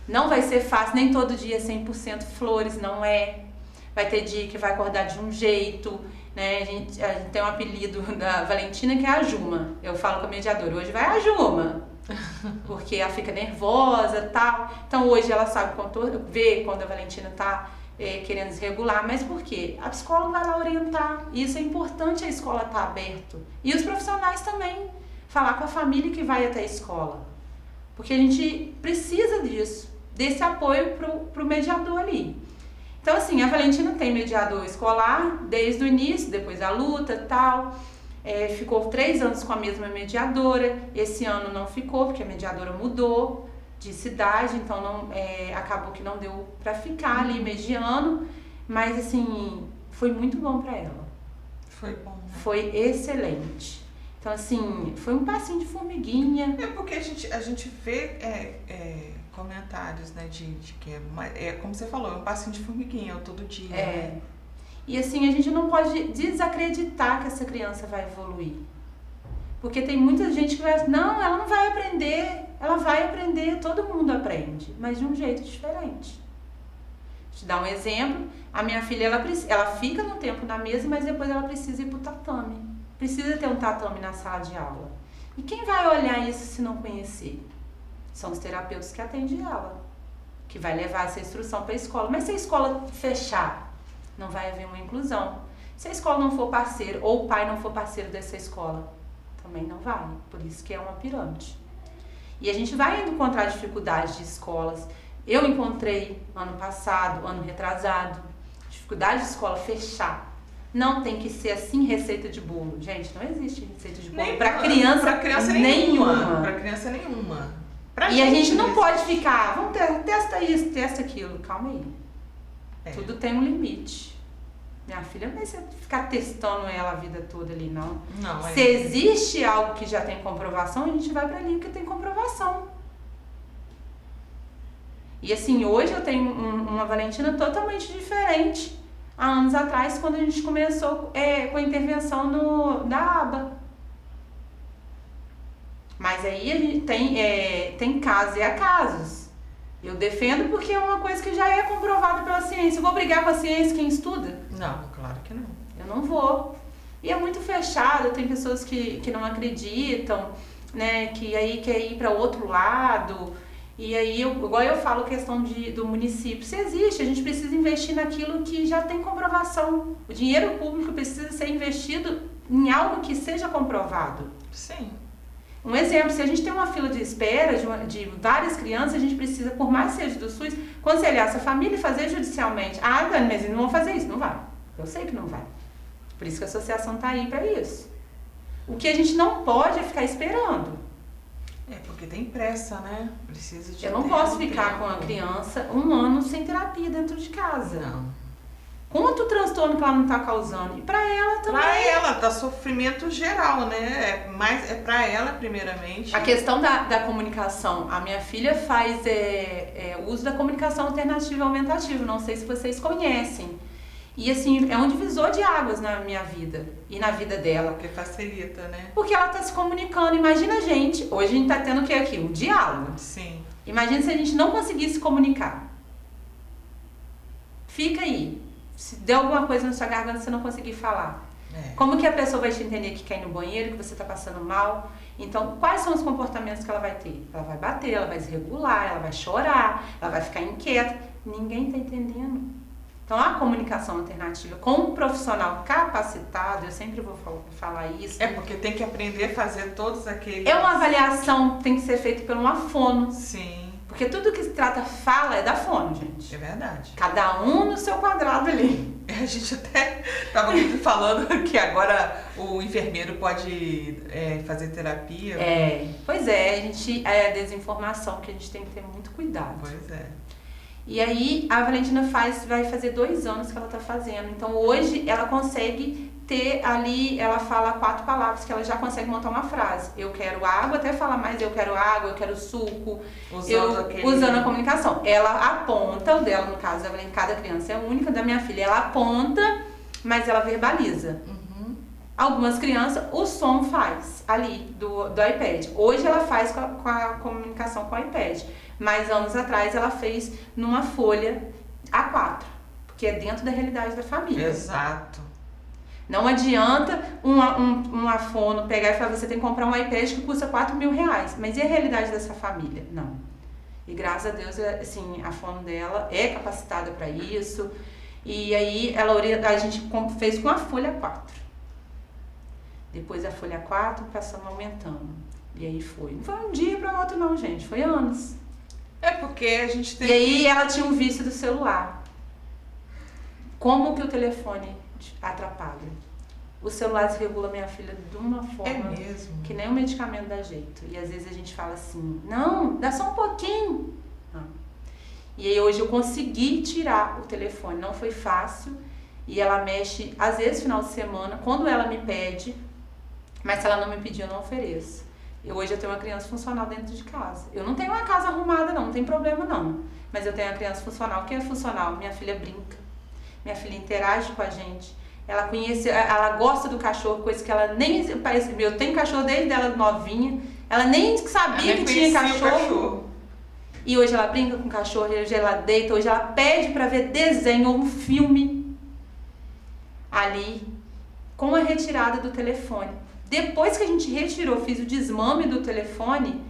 não vai ser fácil, nem todo dia 100% flores, não é. Vai ter dia que vai acordar de um jeito, né? A gente tem um apelido da Valentina que é a Juma. Eu falo com a mediadora, hoje vai a Juma. Porque ela fica nervosa e tal. Então hoje ela sabe ver quando a Valentina tá querendo desregular, mas por quê? A psicóloga vai lá orientar. E isso é importante, a escola estar aberta. E os profissionais também. Falar com a família que vai até a escola. Porque a gente precisa disso. Desse apoio pro mediador ali. Então assim, a Valentina tem mediador escolar desde o início, depois da luta e tal. Ficou 3 anos com a mesma mediadora. Esse ano não ficou, porque a mediadora mudou de cidade, então acabou que não deu para ficar ali mediando, mas assim, foi muito bom para ela. Foi bom, né? Foi excelente. Então assim, foi um passinho de formiguinha. É porque a gente vê comentários, né, de que como você falou, é um passinho de formiguinha, todo dia. Né? E assim, a gente não pode desacreditar que essa criança vai evoluir. Porque tem muita gente que vai, não, ela não vai aprender. Ela vai aprender, todo mundo aprende, mas de um jeito diferente. Vou te dar um exemplo, a minha filha, ela fica no tempo na mesa, mas depois ela precisa ir pro tatame. Precisa ter um tatame na sala de aula. E quem vai olhar isso se não conhecer? São os terapeutas que atendem ela, que vai levar essa instrução para a escola. Mas se a escola fechar, não vai haver uma inclusão. Se a escola não for parceiro, ou o pai não for parceiro dessa escola, também não vai. Por isso que é uma pirâmide. E a gente vai encontrar dificuldades de escolas. Eu encontrei ano passado, ano retrasado, dificuldade de escola fechar. Não tem que ser assim receita de bolo. Gente, não existe receita de bolo para criança nenhuma. Para criança nenhuma. E a gente não pode ficar, vamos testa isso, testa aquilo. Calma aí. Tudo tem um limite. Minha filha não vai ficar testando ela a vida toda ali, não. Se existe algo que já tem comprovação, a gente vai para ali que tem comprovação. E assim, hoje eu tenho uma Valentina totalmente diferente. Há anos atrás, quando a gente começou com a intervenção da aba. Mas aí a gente tem casos e há casos. Eu defendo porque é uma coisa que já é comprovada pela ciência. Eu vou brigar com a ciência quem estuda? Não, claro que não. Eu não vou. E é muito fechado, tem pessoas que não acreditam, né? Que aí quer ir para outro lado. E aí, igual eu falo, questão do município. Se existe, a gente precisa investir naquilo que já tem comprovação. O dinheiro público precisa ser investido em algo que seja comprovado. Sim. Um exemplo, se a gente tem uma fila de espera de várias crianças, a gente precisa, por mais que seja do SUS, conciliar essa família e fazer judicialmente. Ah, Dani, mas eles não vão fazer isso. Não vai. Eu sei que não vai. Por isso que a associação está aí para isso. O que a gente não pode é ficar esperando. Porque tem pressa, né? Precisa de Eu não posso ficar com a criança 1 ano sem terapia dentro de casa. Não. Quanto transtorno que ela não está causando? E para ela também. Para ela, tá sofrimento geral, né? É para ela, primeiramente. A questão da comunicação. A minha filha faz uso da comunicação alternativa e aumentativa. Não sei se vocês conhecem. E assim, é um divisor de águas na minha vida e na vida dela. Porque facilita, né? Porque ela tá se comunicando. Imagina a gente, hoje a gente tá tendo o que aqui? Um diálogo. Sim. Imagina se a gente não conseguisse se comunicar. Fica aí. Se der alguma coisa na sua garganta, você não conseguir falar. Como que a pessoa vai te entender que quer ir no banheiro, que você tá passando mal? Então, quais são os comportamentos que ela vai ter? Ela vai bater, ela vai se regular, ela vai chorar, ela vai ficar inquieta. Ninguém tá entendendo. Então, a comunicação alternativa com um profissional capacitado, eu sempre vou falar isso. Porque tem que aprender a fazer todos aqueles... É uma avaliação que tem que ser feita por uma fono. Sim. Porque tudo que se trata fala é da fono, gente. É verdade. Cada um no seu quadrado ali. A gente até estava falando que agora o enfermeiro pode fazer terapia. Pois é, a desinformação que a gente tem que ter muito cuidado. Pois é. E aí a Valentina vai fazer 2 anos que ela tá fazendo. Então hoje ela consegue ter ali, ela fala 4 palavras que ela já consegue montar uma frase. Eu quero água, até fala mais, eu quero água, eu quero suco. Usando a comunicação. Ela aponta, o dela no caso, cada criança é única, da minha filha, ela aponta, mas ela verbaliza. Algumas crianças, o som faz ali do iPad. Hoje ela faz com a comunicação com o iPad. Mas anos atrás ela fez numa folha A4, porque é dentro da realidade da família. Exato. Não adianta uma fono pegar e falar, você tem que comprar um iPad que custa R$4.000. Mas e a realidade dessa família? Não. E graças a Deus, assim, a fono dela é capacitada para isso. E aí a gente fez com a folha A4. Depois a folha A4 passamos aumentando. E aí foi. Não foi um dia para outro não, gente. Foi anos. Porque a gente tem... E aí ela tinha um vício do celular. Como que o telefone atrapalha? O celular desregula minha filha de uma forma que nem um medicamento dá jeito. E às vezes a gente fala assim, não, dá só um pouquinho. E aí hoje eu consegui tirar o telefone, não foi fácil. E ela mexe, às vezes, final de semana, quando ela me pede, mas se ela não me pedir, eu não ofereço. Hoje eu tenho uma criança funcional dentro de casa. Eu não tenho uma casa arrumada não tem problema não. Mas eu tenho uma criança funcional. O que é funcional? Minha filha brinca. Minha filha interage com a gente. Ela conhece, ela gosta do cachorro, coisa que ela nem... Eu tenho cachorro desde ela novinha. Ela nem sabia que tinha cachorro. E hoje ela brinca com o cachorro, hoje ela deita, hoje ela pede para ver desenho ou um filme ali com a retirada do telefone. Depois que a gente retirou, fiz o desmame do telefone,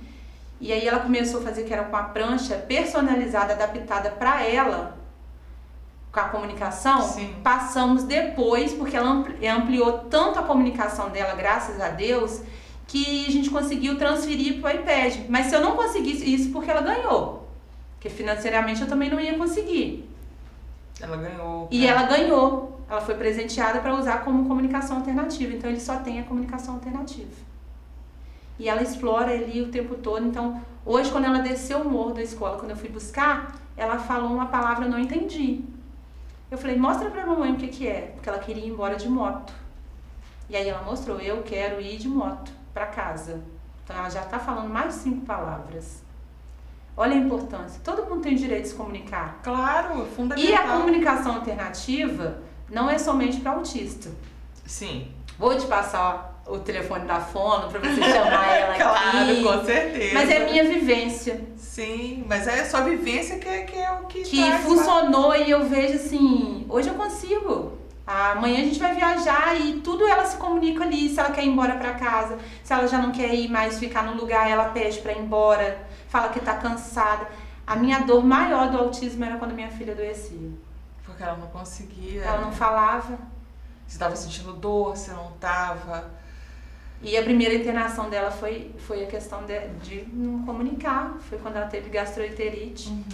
e aí ela começou a fazer que era com a prancha personalizada, adaptada para ela, com a comunicação. Sim. Passamos depois, porque ela ampliou tanto a comunicação dela, graças a Deus, que a gente conseguiu transferir para o iPad. Mas se eu não conseguisse isso, porque ela ganhou. Porque financeiramente eu também não ia conseguir. Ela ganhou. E ela ganhou. Ela foi presenteada para usar como comunicação alternativa. Então ele só tem a comunicação alternativa. E ela explora ali o tempo todo. Então hoje, quando ela desceu o morro da escola, quando eu fui buscar, ela falou uma palavra que eu não entendi. Eu falei, mostra pra mamãe o que é. Porque ela queria ir embora de moto. E aí ela mostrou, eu quero ir de moto para casa. Então ela já está falando mais de 5 palavras. Olha a importância. Todo mundo tem o direito de se comunicar. Claro, fundamental. E a comunicação alternativa não é somente para autista. Sim. Vou te passar o telefone da Fono para você chamar ela aqui. Claro, com certeza. Mas é a minha vivência. Sim, mas é a sua vivência que é o que traz, funcionou, e eu vejo assim, hoje eu consigo. Amanhã a gente vai viajar e tudo ela se comunica ali, se ela quer ir embora pra casa, se ela já não quer ir mais ficar no lugar, ela pede pra ir embora, fala que tá cansada. A minha dor maior do autismo era quando minha filha adoecia. Porque ela não conseguia. Ela não falava. Você tava sentindo dor, você não tava. E a primeira internação dela foi a questão de não comunicar, foi quando ela teve gastroenterite. Uhum.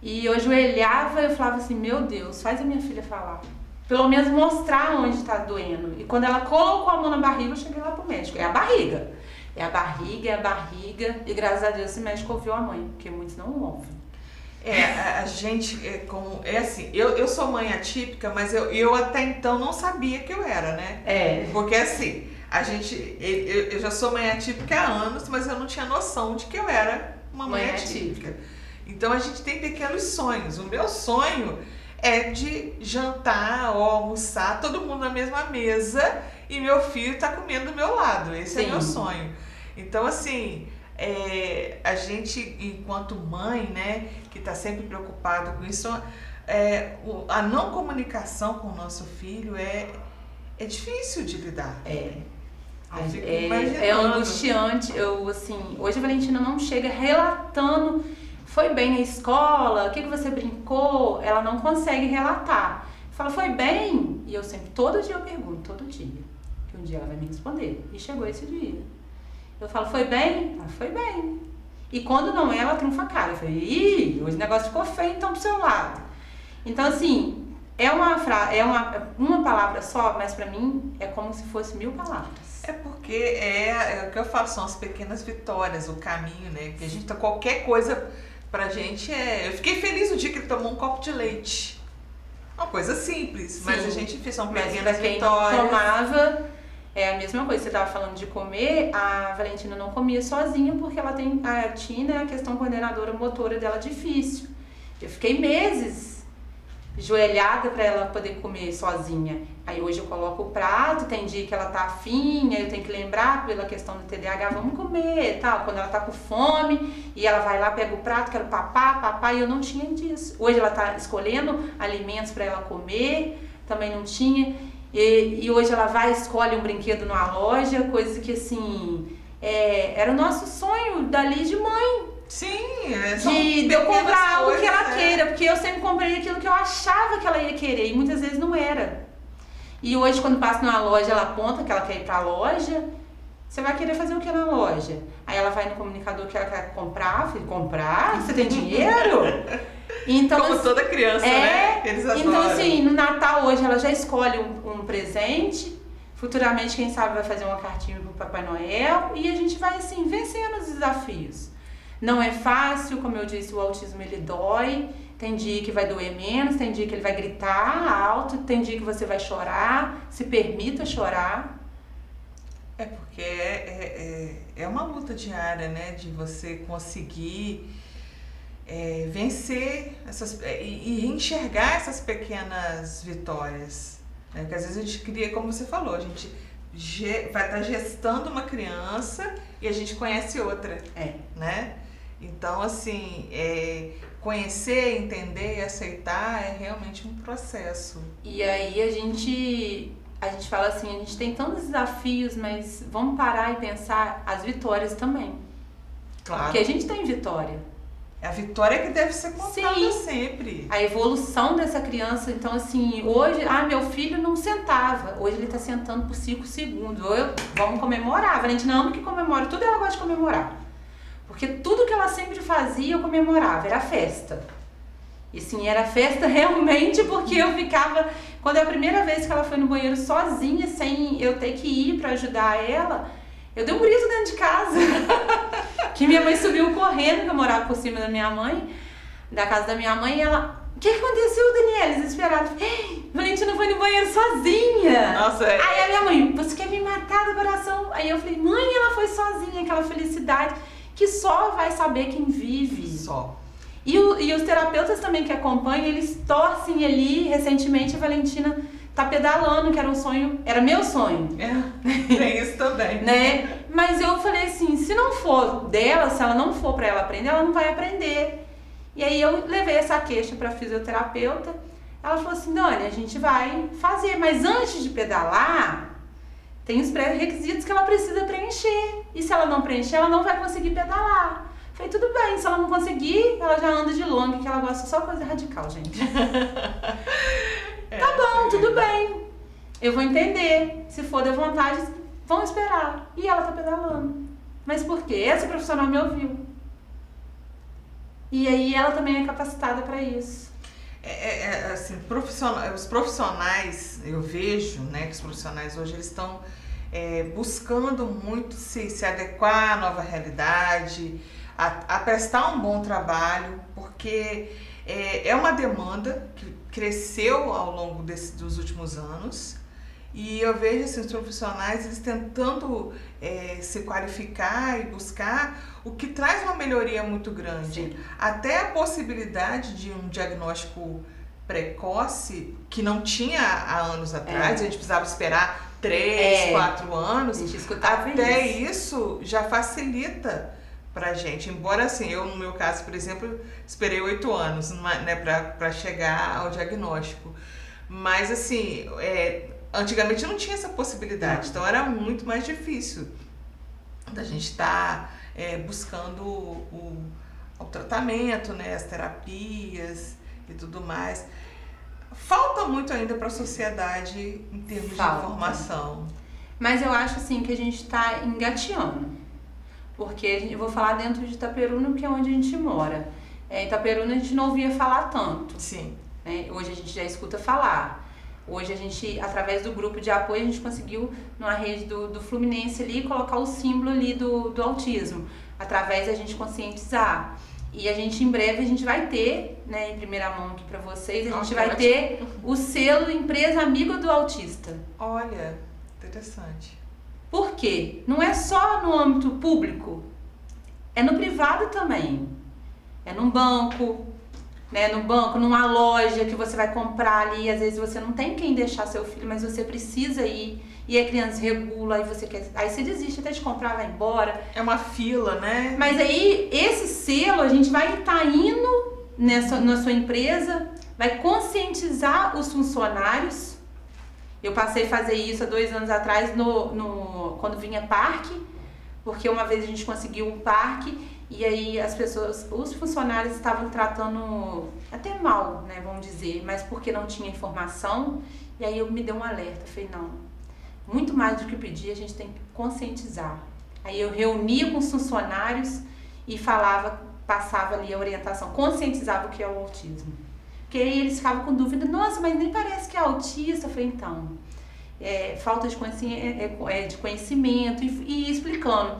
E eu ajoelhava e eu falava assim, meu Deus, faz a minha filha falar. Pelo menos mostrar onde tá doendo. E quando ela colocou a mão na barriga, eu cheguei lá pro médico. É a barriga. É a barriga, é a barriga. E graças a Deus esse médico ouviu a mãe, porque muitos não ouvem. A gente, assim, eu sou mãe atípica, mas eu até então não sabia que eu era, né? Porque assim, eu já sou mãe atípica há anos, mas eu não tinha noção de que eu era uma mãe atípica. Então a gente tem pequenos sonhos. O meu sonho é de jantar ou almoçar, todo mundo na mesma mesa e meu filho tá comendo do meu lado. Esse é meu sonho. Então, assim, a gente, enquanto mãe, né, que tá sempre preocupado com isso, a não comunicação com o nosso filho é difícil de lidar. É angustiante. Hoje a Valentina não chega relatando. Foi bem na escola? O que você brincou? Ela não consegue relatar. Fala, foi bem? E eu sempre, todo dia eu pergunto, todo dia. Que um dia ela vai me responder. E chegou esse dia. Eu falo, foi bem? Ela, foi bem. E quando não é, ela trunfa a cara. Eu falei, ih, hoje o negócio ficou feio, então pro seu lado. Então, assim, é uma palavra só, mas pra mim é como se fosse 1000 palavras. É porque é o que eu falo, são as pequenas vitórias, o caminho, né? Que a gente tá qualquer coisa... Pra gente eu fiquei feliz o dia que ele tomou um copo de leite. Uma coisa simples, mas a gente fez são pequenas vitórias. Não tomava, é a mesma coisa. Você tava falando de comer, a Valentina não comia sozinha porque ela tem a Tina, a questão coordenadora motora dela difícil. Eu fiquei meses joelhada para ela poder comer sozinha. Aí hoje eu coloco o prato, tem dia que ela tá afim, aí eu tenho que lembrar pela questão do TDAH, vamos comer, tal. Quando ela tá com fome e ela vai lá, pega o prato, quero papá, e eu não tinha disso. Hoje ela tá escolhendo alimentos para ela comer, também não tinha. E hoje ela vai e escolhe um brinquedo numa loja, coisa que assim, era o nosso sonho dali de mãe. Sim, de eu comprar algo que ela queira, porque eu sempre comprei aquilo que eu achava que ela ia querer e muitas vezes não era. E hoje, quando passa numa loja, ela aponta que ela quer ir pra loja. Você vai querer fazer o que na loja? Aí ela vai no comunicador que ela quer comprar. Filho, comprar? Você tem dinheiro? Então, como toda criança, né? Eles adoram. Então, assim, no Natal hoje ela já escolhe um presente. Futuramente, quem sabe, vai fazer uma cartinha pro Papai Noel. E a gente vai, assim, vencendo os desafios. Não é fácil, como eu disse, o autismo ele dói. Tem dia que vai doer menos, tem dia que ele vai gritar alto, tem dia que você vai chorar, se permita chorar. Porque é uma luta diária, né? De você conseguir vencer e enxergar essas pequenas vitórias. né? Porque às vezes a gente cria, como você falou, a gente vai estar gestando uma criança e a gente conhece outra, né? Então, assim, conhecer, entender e aceitar é realmente um processo. E aí a gente fala assim, a gente tem tantos desafios, mas vamos parar e pensar as vitórias também. Claro. Porque a gente tem vitória. É a vitória que deve ser contada. Sim. Sempre. A evolução dessa criança, então assim, hoje, meu filho não sentava, hoje ele tá sentando por 5 segundos. Vamos comemorar. A Valentina ama que comemora, tudo ela gosta de comemorar. Porque tudo que ela sempre fazia eu comemorava, era festa. E sim, era festa realmente porque eu ficava... Quando é a primeira vez que ela foi no banheiro sozinha, sem eu ter que ir pra ajudar ela, eu dei um grito dentro de casa. Que minha mãe subiu correndo, que eu morava por cima da minha mãe, da casa da minha mãe, e ela... O que aconteceu, Daniela? Desesperada. Valentina foi no banheiro sozinha. Nossa, Aí a minha mãe, você quer me matar do coração? Aí eu falei, mãe, ela foi sozinha, aquela felicidade que só vai saber quem vive. Só. E os terapeutas também que acompanham, eles torcem ali. Recentemente a Valentina tá pedalando, que era um sonho, era meu sonho. Tem isso também. Né? Mas eu falei assim, se não for dela, se ela não for para ela aprender, ela não vai aprender. E aí eu levei essa queixa para fisioterapeuta. Ela falou assim, Dani, a gente vai fazer, mas antes de pedalar, tem os pré-requisitos que ela precisa preencher. E se ela não preencher, ela não vai conseguir pedalar. Falei, tudo bem, se ela não conseguir, ela já anda de long, que ela gosta só coisa radical, gente. Tá bom, tudo bem. Eu vou entender. Se for da vontade, vão esperar. E ela tá pedalando. Mas por quê? Essa profissional me ouviu. E aí ela também é capacitada para isso. Assim, os profissionais, eu vejo, né, que os profissionais hoje eles estão buscando muito se adequar à nova realidade, a prestar um bom trabalho, porque é uma demanda que cresceu ao longo dos últimos anos. E eu vejo assim, os profissionais eles tentando se qualificar e buscar, o que traz uma melhoria muito grande. Sim. Até a possibilidade de um diagnóstico precoce, que não tinha há anos atrás, a gente precisava esperar 3, 4 anos. A gente escutava até isso já facilita pra gente. Embora assim, eu no meu caso, por exemplo, esperei 8 anos, né, pra chegar ao diagnóstico. Mas assim, antigamente não tinha essa possibilidade, então era muito mais difícil da gente estar buscando o tratamento, né, as terapias e tudo mais. Falta muito ainda para a sociedade em termos de informação. Mas eu acho assim que a gente está engateando, porque eu vou falar dentro de Itaperuna, que é onde a gente mora. Em Itaperuna a gente não ouvia falar tanto. Sim. Né? Hoje a gente já escuta falar. Hoje a gente, através do grupo de apoio, a gente conseguiu, numa rede do Fluminense ali, colocar o símbolo ali do autismo, através da gente conscientizar. E a gente, em breve, a gente vai ter, né, em primeira mão aqui pra vocês, a gente vai ter o selo Empresa Amiga do Autista. Olha, interessante. Por quê? Não é só no âmbito público, é no privado também. É num banco, né, no banco, numa loja que você vai comprar ali, às vezes você não tem quem deixar seu filho, mas você precisa ir, e a criança regula, aí você desiste até de comprar, vai embora. É uma fila, né? Mas aí, esse selo, a gente vai estar indo na sua empresa, vai conscientizar os funcionários. Eu passei a fazer isso há 2 anos atrás, quando vinha parque, porque uma vez a gente conseguiu um parque, e aí os funcionários estavam tratando até mal, né, vamos dizer, mas porque não tinha informação, e aí eu me dei um alerta, falei, não, muito mais do que pedir, a gente tem que conscientizar. Aí eu reunia com os funcionários e passava ali a orientação, conscientizava o que é o autismo. Porque aí eles ficavam com dúvida, nossa, mas nem parece que é autista. Eu falei, então, falta de conhecimento e explicando.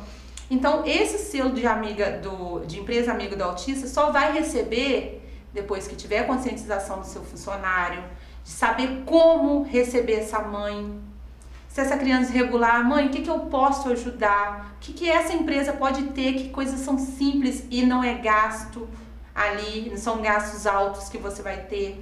Então, esse selo de empresa amiga do autista só vai receber depois que tiver a conscientização do seu funcionário, de saber como receber essa mãe. Se essa criança regular, mãe, o que eu posso ajudar? O que essa empresa pode ter? Que coisas são simples e não é gasto ali, não são gastos altos que você vai ter.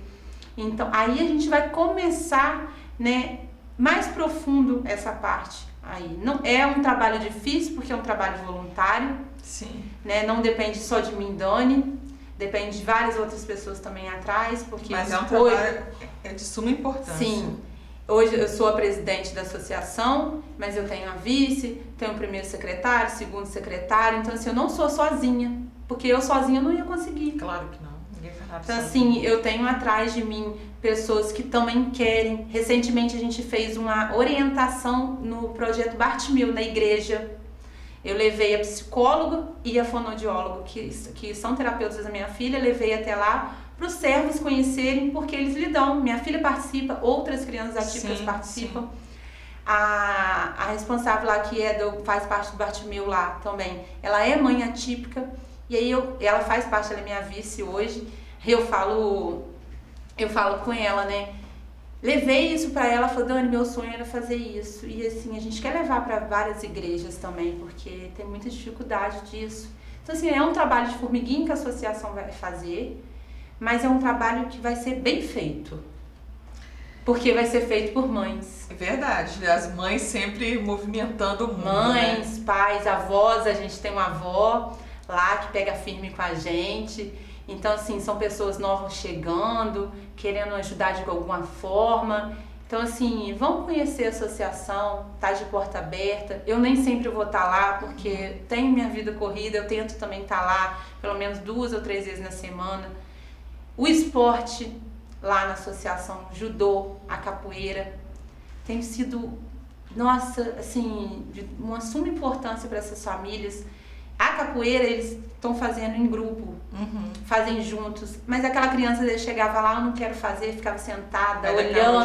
Então, aí a gente vai começar né, mais profundo essa parte aí. Não é um trabalho difícil porque é um trabalho voluntário. Sim. Né? Não depende só de mim, Dani, depende de várias outras pessoas também atrás, porque mas é um trabalho de suma importância. Sim. Hoje eu sou a presidente da associação, mas eu tenho a vice, tenho o primeiro secretário, segundo secretário, então assim, eu não sou sozinha, porque eu sozinha não ia conseguir. Claro que não, ninguém faz nada então sozinho. Assim, eu tenho atrás de mim pessoas que também querem. Recentemente a gente fez uma orientação no projeto Bartimeu, na igreja. Eu levei a psicóloga e a fonoaudióloga, que são terapeutas da minha filha, levei até lá para os servos conhecerem, porque eles lidam. Minha filha participa, outras crianças atípicas participam. Sim. A responsável lá, que faz parte do Bartimeu lá também, ela é mãe atípica, e aí ela faz parte, ela é minha vice hoje. Eu falo com ela, né? Levei isso pra ela, falei, Dani, meu sonho era fazer isso. E assim, a gente quer levar para várias igrejas também, porque tem muita dificuldade disso. Então assim, é um trabalho de formiguinha que a associação vai fazer, mas é um trabalho que vai ser bem feito. Porque vai ser feito por mães. É verdade, as mães sempre movimentando o mundo, mães, né? Pais, avós, a gente tem uma avó lá que pega firme com a gente. Então, assim, são pessoas novas chegando, querendo ajudar de alguma forma. Então, assim, vamos conhecer a associação, tá de porta aberta. Eu nem sempre vou estar lá, porque tenho minha vida corrida, eu tento também estar lá pelo menos 2 ou 3 vezes na semana. O esporte lá na associação, judô, a capoeira, tem sido, nossa, assim, de uma suma importância para essas famílias. A capoeira eles estão fazendo em grupo, fazem juntos, mas aquela criança chegava lá, eu não quero fazer, ficava sentada, olhando.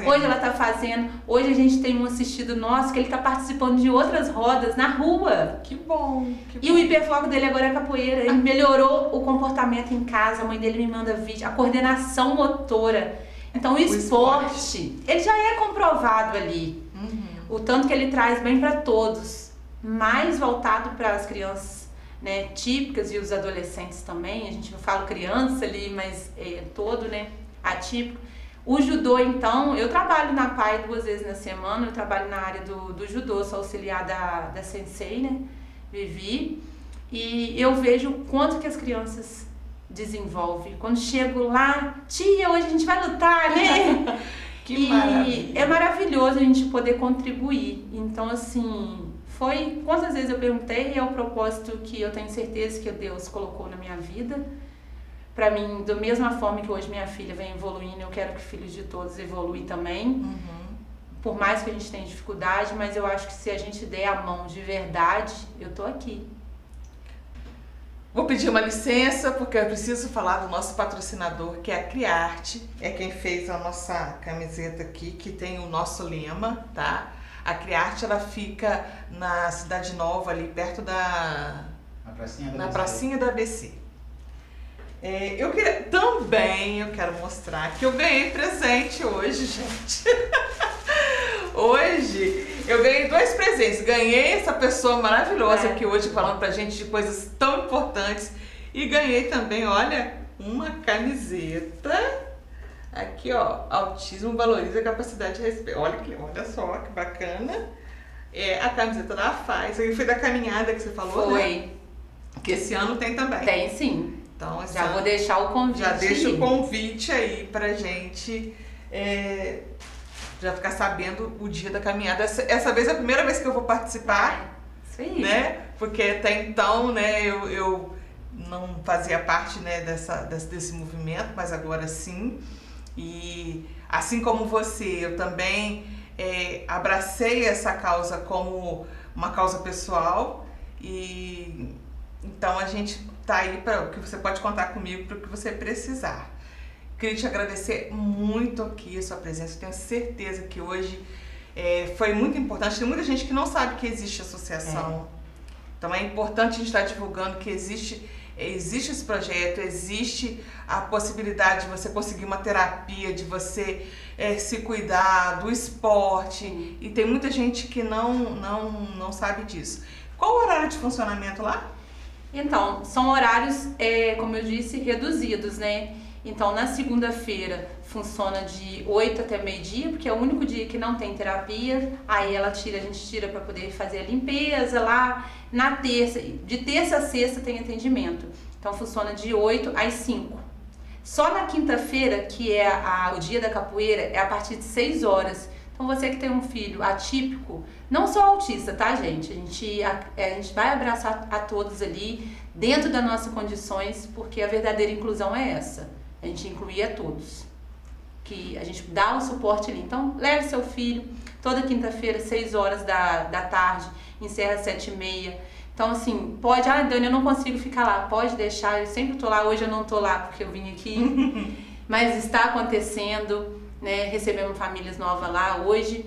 Hoje ela está fazendo. Hoje a gente tem um assistido nosso que ele está participando de outras rodas na rua. Que bom, E o hiperfoco dele agora é capoeira. Ele melhorou o comportamento em casa, a mãe dele me manda vídeo, a coordenação motora. Então o esporte, ele já é comprovado ali. O tanto que ele traz bem para todos. Mais voltado para as crianças, né, típicas e os adolescentes também. A gente não fala criança ali, mas todo, né, atípico. O judô, então, eu trabalho na PAI 2 vezes na semana, eu trabalho na área do judô, sou auxiliar da sensei, né, Vivi, e eu vejo o quanto que as crianças desenvolvem. Quando chego lá, tia, hoje a gente vai lutar, né? Que maravilha. É maravilhoso a gente poder contribuir. Então, assim, quantas vezes eu perguntei, é o propósito que eu tenho certeza que Deus colocou na minha vida. Pra mim, da mesma forma que hoje minha filha vem evoluindo, eu quero que filhos de todos evoluem também. Por mais que a gente tenha dificuldade, mas eu acho que se a gente der a mão de verdade, eu tô aqui. Vou pedir uma licença, porque eu preciso falar do nosso patrocinador, que é a Criarte. É quem fez a nossa camiseta aqui, que tem o nosso lema, tá? A Criarte, ela fica na Cidade Nova, ali perto na pracinha da ABC. Eu quero mostrar que eu ganhei presente hoje, gente. Hoje eu ganhei 2 presentes. Ganhei essa pessoa maravilhosa aqui hoje falando pra gente de coisas tão importantes. E ganhei também, olha, uma camiseta. Aqui, ó, autismo valoriza a capacidade de respeito. Olha só, que bacana. É a camiseta da FAI. Isso aí foi da caminhada que você falou, Foi. Né? Que esse ano tem também. Tem sim. Então, já vou deixar o convite. Já deixa o convite aí pra gente já ficar sabendo o dia da caminhada. Essa vez é a primeira vez que eu vou participar. Isso aí. Né? Porque até então, né, eu não fazia parte, né, desse movimento, mas agora sim. E assim como você, eu também abracei essa causa como uma causa pessoal, e então a gente tá aí para o que você pode contar comigo para o que você precisar. Queria te agradecer muito aqui a sua presença, eu tenho certeza que hoje foi muito importante. Tem muita gente que não sabe que existe associação, então é importante a gente estar divulgando que existe esse projeto, existe a possibilidade de você conseguir uma terapia, de você se cuidar, do esporte, e tem muita gente que não sabe disso. Qual o horário de funcionamento lá? Então, são horários, como eu disse, reduzidos, né? Então, na segunda-feira, funciona de 8 até meio-dia, porque é o único dia que não tem terapia. Aí a gente tira para poder fazer a limpeza lá. Na terça, de terça a sexta tem atendimento. Então, funciona de 8 às 5. Só na quinta-feira, que é o dia da capoeira, é a partir de 6 horas. Então, você que tem um filho atípico, não só autista, tá, gente? A gente vai abraçar a todos ali, dentro das nossas condições, porque a verdadeira inclusão é essa. A gente incluir a todos. Que a gente dá o suporte ali. Então, leve seu filho, toda quinta-feira, 6 horas da tarde, encerra às 7h30. Então, assim, pode... Ah, Dani, eu não consigo ficar lá. Pode deixar, eu sempre tô lá. Hoje eu não tô lá porque eu vim aqui. Mas está acontecendo, né? Recebemos famílias novas lá hoje.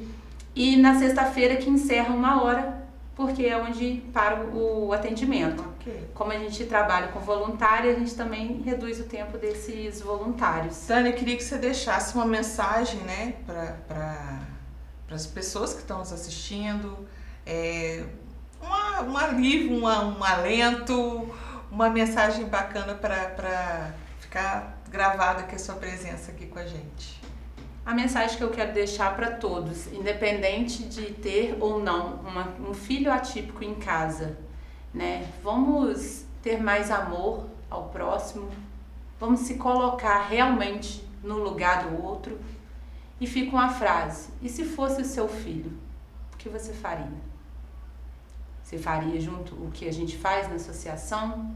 E na sexta-feira que encerra 1 hora, porque é onde para o atendimento. Okay. Como a gente trabalha com voluntário, a gente também reduz o tempo desses voluntários. Dani, eu queria que você deixasse uma mensagem, né, para as pessoas que estão nos assistindo, um alívio, um alento, uma mensagem bacana para ficar gravada aqui a sua presença aqui com a gente. A mensagem que eu quero deixar para todos, independente de ter ou não um filho atípico em casa, né? Vamos ter mais amor ao próximo, vamos se colocar realmente no lugar do outro. E fica uma frase: e se fosse o seu filho, o que você faria? Você faria junto o que a gente faz na associação?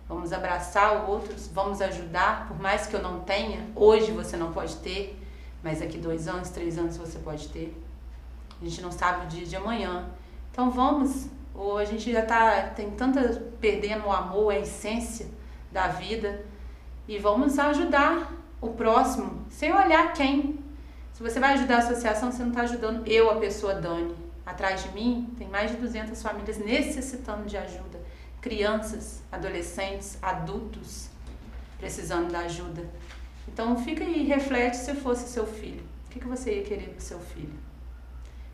Vamos abraçar o outro, vamos ajudar, por mais que eu não tenha, hoje você não pode ter, mas daqui 2 anos, 3 anos você pode ter. A gente não sabe o dia de amanhã. Então vamos, ou a gente já tem perdendo o amor, a essência da vida, e vamos ajudar o próximo, sem olhar quem. Se você vai ajudar a associação, você não está ajudando eu, a pessoa Dani. Atrás de mim tem mais de 200 famílias necessitando de ajuda. Crianças, adolescentes, adultos precisando da ajuda. Então fica aí e reflete se fosse seu filho. O que você ia querer pro seu filho?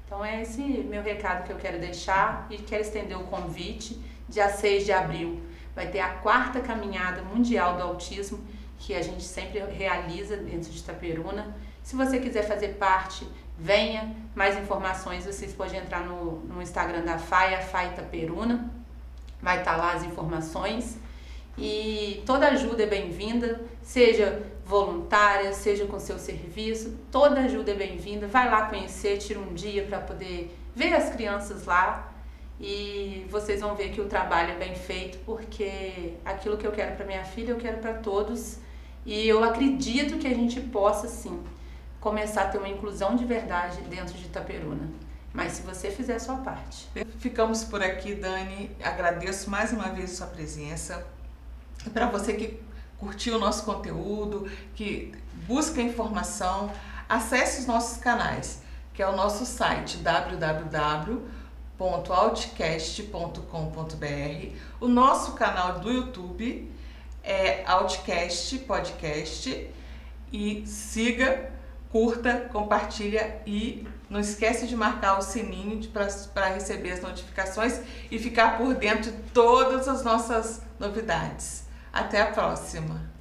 Então é esse meu recado que eu quero deixar e quero estender o convite. Dia 6 de abril vai ter a 4ª Caminhada Mundial do Autismo, que a gente sempre realiza dentro de Itaperuna. Se você quiser fazer parte, venha. Mais informações vocês podem entrar no Instagram da FAI, a FAI Itaperuna. Vai estar lá as informações. E toda ajuda é bem-vinda, seja voluntária, seja com seu serviço, toda ajuda é bem-vinda. Vai lá conhecer, tira um dia para poder ver as crianças lá e vocês vão ver que o trabalho é bem feito, porque aquilo que eu quero para minha filha, eu quero para todos. E eu acredito que a gente possa, sim, começar a ter uma inclusão de verdade dentro de Itaperuna. Mas se você fizer a sua parte. Ficamos por aqui, Dani. Agradeço mais uma vez a sua presença. Para você que curtiu o nosso conteúdo, que busca informação, acesse os nossos canais, que é o nosso site www.outcast.com.br. O nosso canal do YouTube é Outcast Podcast. E siga, curta, compartilha e não esquece de marcar o sininho para receber as notificações e ficar por dentro de todas as nossas novidades. Até a próxima!